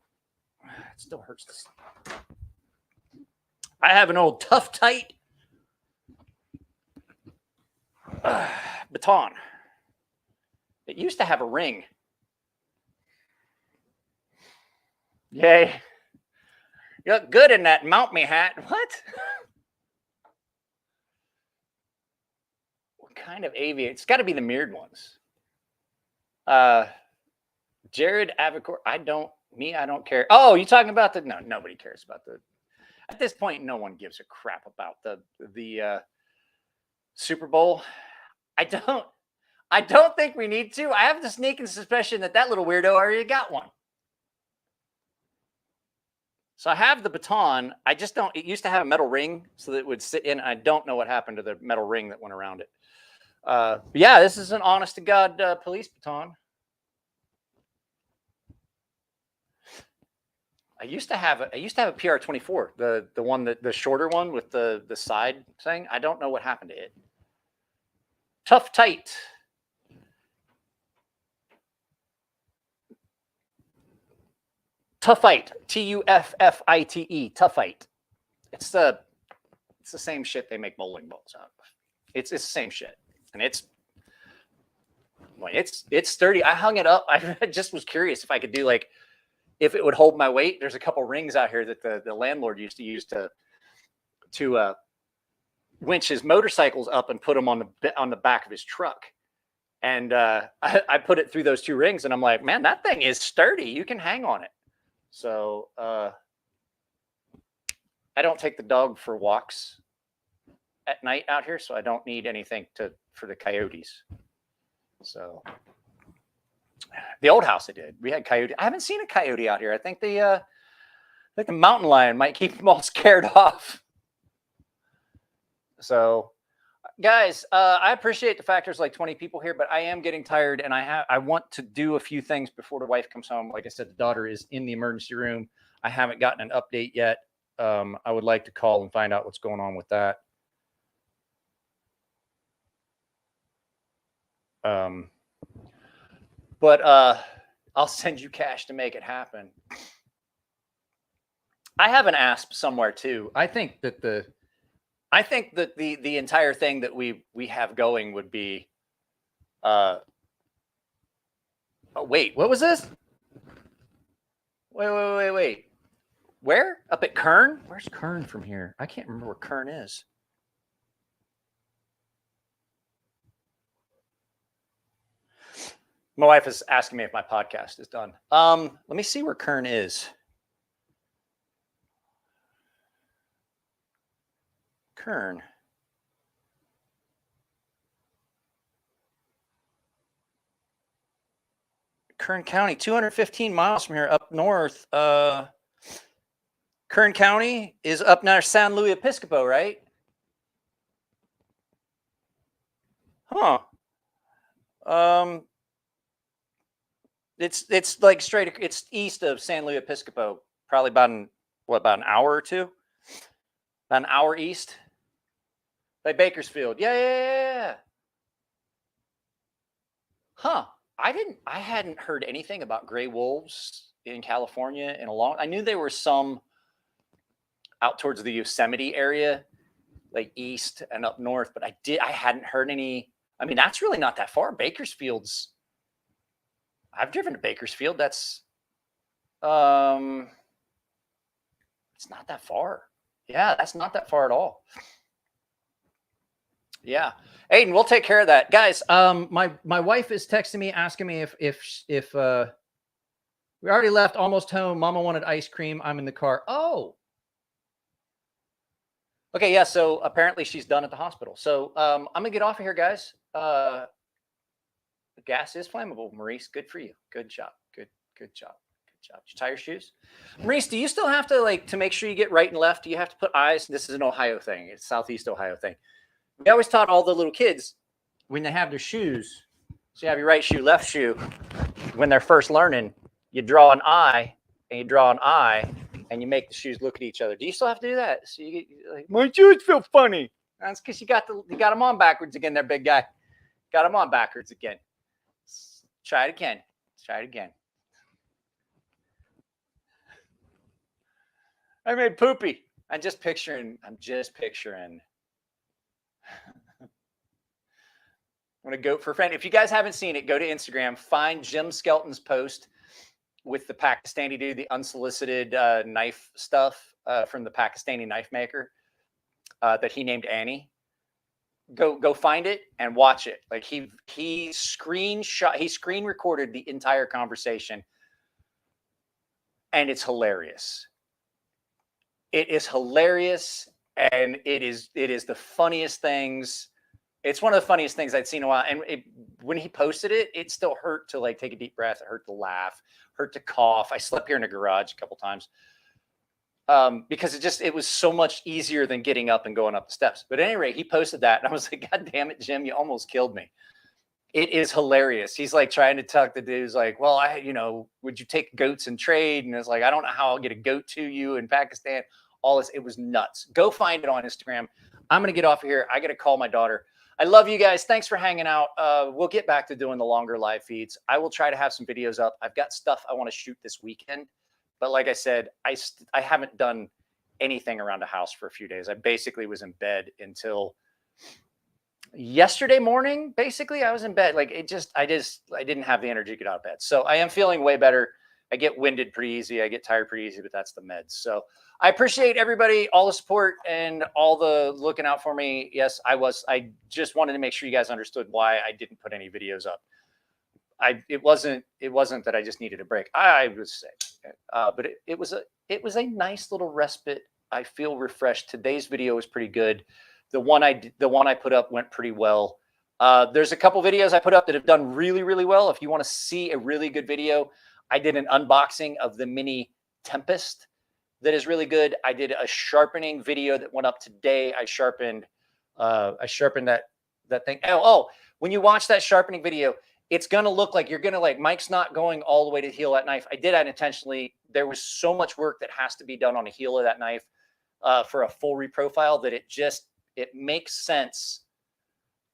S6: It still hurts to see. I have an old Tough Tight baton. It used to have a ring. Yay. You look good in that mount me hat. What? What kind of aviator? It's got to be the mirrored ones. Jared Avicor. I don't care. Oh, you talking about the, no, nobody cares about the, at this point, no one gives a crap about the Super Bowl. I don't think we need to. I have the sneaking suspicion that little weirdo already got one. So I have the baton. I just don't, it used to have a metal ring so that it would sit in. I don't know what happened to the metal ring that went around it. But yeah, this is an honest to God police baton. I used to have a PR24, the one that the shorter one with the side thing. I don't know what happened to it. Tough Tight. Tuffite. Tuffite. Tuffite. It's the same shit they make bowling balls out of. It's the same shit, and it's sturdy. I hung it up. I just was curious if I could do like if it would hold my weight. There's a couple rings out here that the landlord used to use to winch his motorcycles up and put them on the back of his truck. And I put it through those two rings, and I'm like, man, that thing is sturdy. You can hang on it. So I don't take the dog for walks at night out here, so I don't need anything for the coyotes. So the old house I did. We had coyote. I haven't seen a coyote out here. I think the mountain lion might keep them all scared off. So, guys, I appreciate the fact there's like 20 people here, but I am getting tired, and I want to do a few things before the wife comes home. Like I said, the daughter is in the emergency room. I haven't gotten an update yet. I would like to call and find out what's going on with that. But I'll send you cash to make it happen. I have an asp somewhere too. I think that the entire thing that we have going would be oh, wait, what was this? Wait. Where? Up at Kern? Where's Kern from here? I can't remember where Kern is. My wife is asking me if my podcast is done. Let me see where Kern is. Kern. Kern County, 215 miles from here, up north. Kern County is up near San Luis Obispo, right? Huh. It's like straight. It's east of San Luis Obispo, probably about an hour or two. About an hour east. By Bakersfield. Yeah. Huh. I hadn't heard anything about gray wolves in California in a long. I knew there were some out towards the Yosemite area, like east and up north, but I hadn't heard any. I mean, that's really not that far. Bakersfield's. I've driven to Bakersfield. That's it's not that far. Yeah, that's not that far at all. Yeah. Aiden, we'll take care of that. Guys, my wife is texting me, asking me if we already left, almost home. Mama wanted ice cream. I'm in the car. Oh. Okay, yeah, so apparently she's done at the hospital. So I'm going to get off of here, guys. The gas is flammable, Maurice. Good for you. Good job. Good job. Did you tie your shoes? Maurice, do you still have to make sure you get right and left? Do you have to put eyes? This is an Ohio thing. It's Southeast Ohio thing. We always taught all the little kids when they have their shoes, so you have your right shoe, left shoe. When they're first learning, you draw an eye and you draw an eye and you make the shoes look at each other. Do you still have to do that? So you get like, my shoes feel funny. That's because you got them on backwards again there, big guy. Got them on backwards again. Try it again. I made poopy. I'm just picturing. I'm going to go for a friend. If you guys haven't seen it, go to Instagram. Find Jim Skelton's post with the Pakistani dude, the unsolicited knife stuff from the Pakistani knife maker that he named Annie. Go find it and watch it. Like he screen recorded the entire conversation, and it's hilarious. It is hilarious, and it is the funniest things. It's one of the funniest things I'd seen in a while. And when he posted it, it still hurt to take a deep breath. It hurt to laugh, hurt to cough. I slept here in the garage a couple times because it was so much easier than getting up and going up the steps. But at any rate, he posted that, and I was like, God damn it, Jim, you almost killed me. It is hilarious. He's like trying to talk the dude's like, well, would you take goats in trade? And it's like, I don't know how I'll get a goat to you in Pakistan. All this, it was nuts. Go find it on Instagram. I'm going to get off of here. I got to call my daughter. I love you guys. Thanks for hanging out. We'll get back to doing the longer live feeds. I will try to have some videos up. I've got stuff I want to shoot this weekend. But like I said, I haven't done anything around the house for a few days. I basically was in bed until yesterday morning. Basically, I was in bed. Like I didn't have the energy to get out of bed. So I am feeling way better. I get winded pretty easy. I get tired pretty easy, but that's the meds. So I appreciate everybody, all the support and all the looking out for me. Yes, I just wanted to make sure you guys understood why I didn't put any videos up. It wasn't that I just needed a break. I was sick, but it was a nice little respite. I feel refreshed. Today's video was pretty good. The one I put up went pretty well. There's a couple videos I put up that have done really, really well. If you want to see a really good video, I did an unboxing of the mini Tempest that is really good. I did a sharpening video that went up today. I sharpened that thing. Oh, when you watch that sharpening video, it's going to look like you're going to like Mike's not going all the way to heal that knife. I did that intentionally. There was so much work that has to be done on the heel of that knife for a full reprofile that it makes sense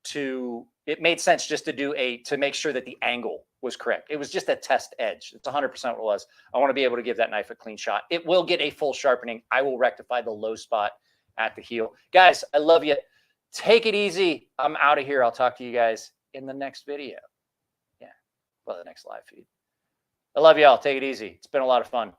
S6: just to make sure that the angle was correct. It was just a test edge. It's 100% what it was. I want to be able to give that knife a clean shot. It will get a full sharpening. I will rectify the low spot at the heel. Guys, I love you. Take it easy. I'm out of here. I'll talk to you guys in the next video. Yeah. Well, the next live feed. I love y'all. Take it easy. It's been a lot of fun.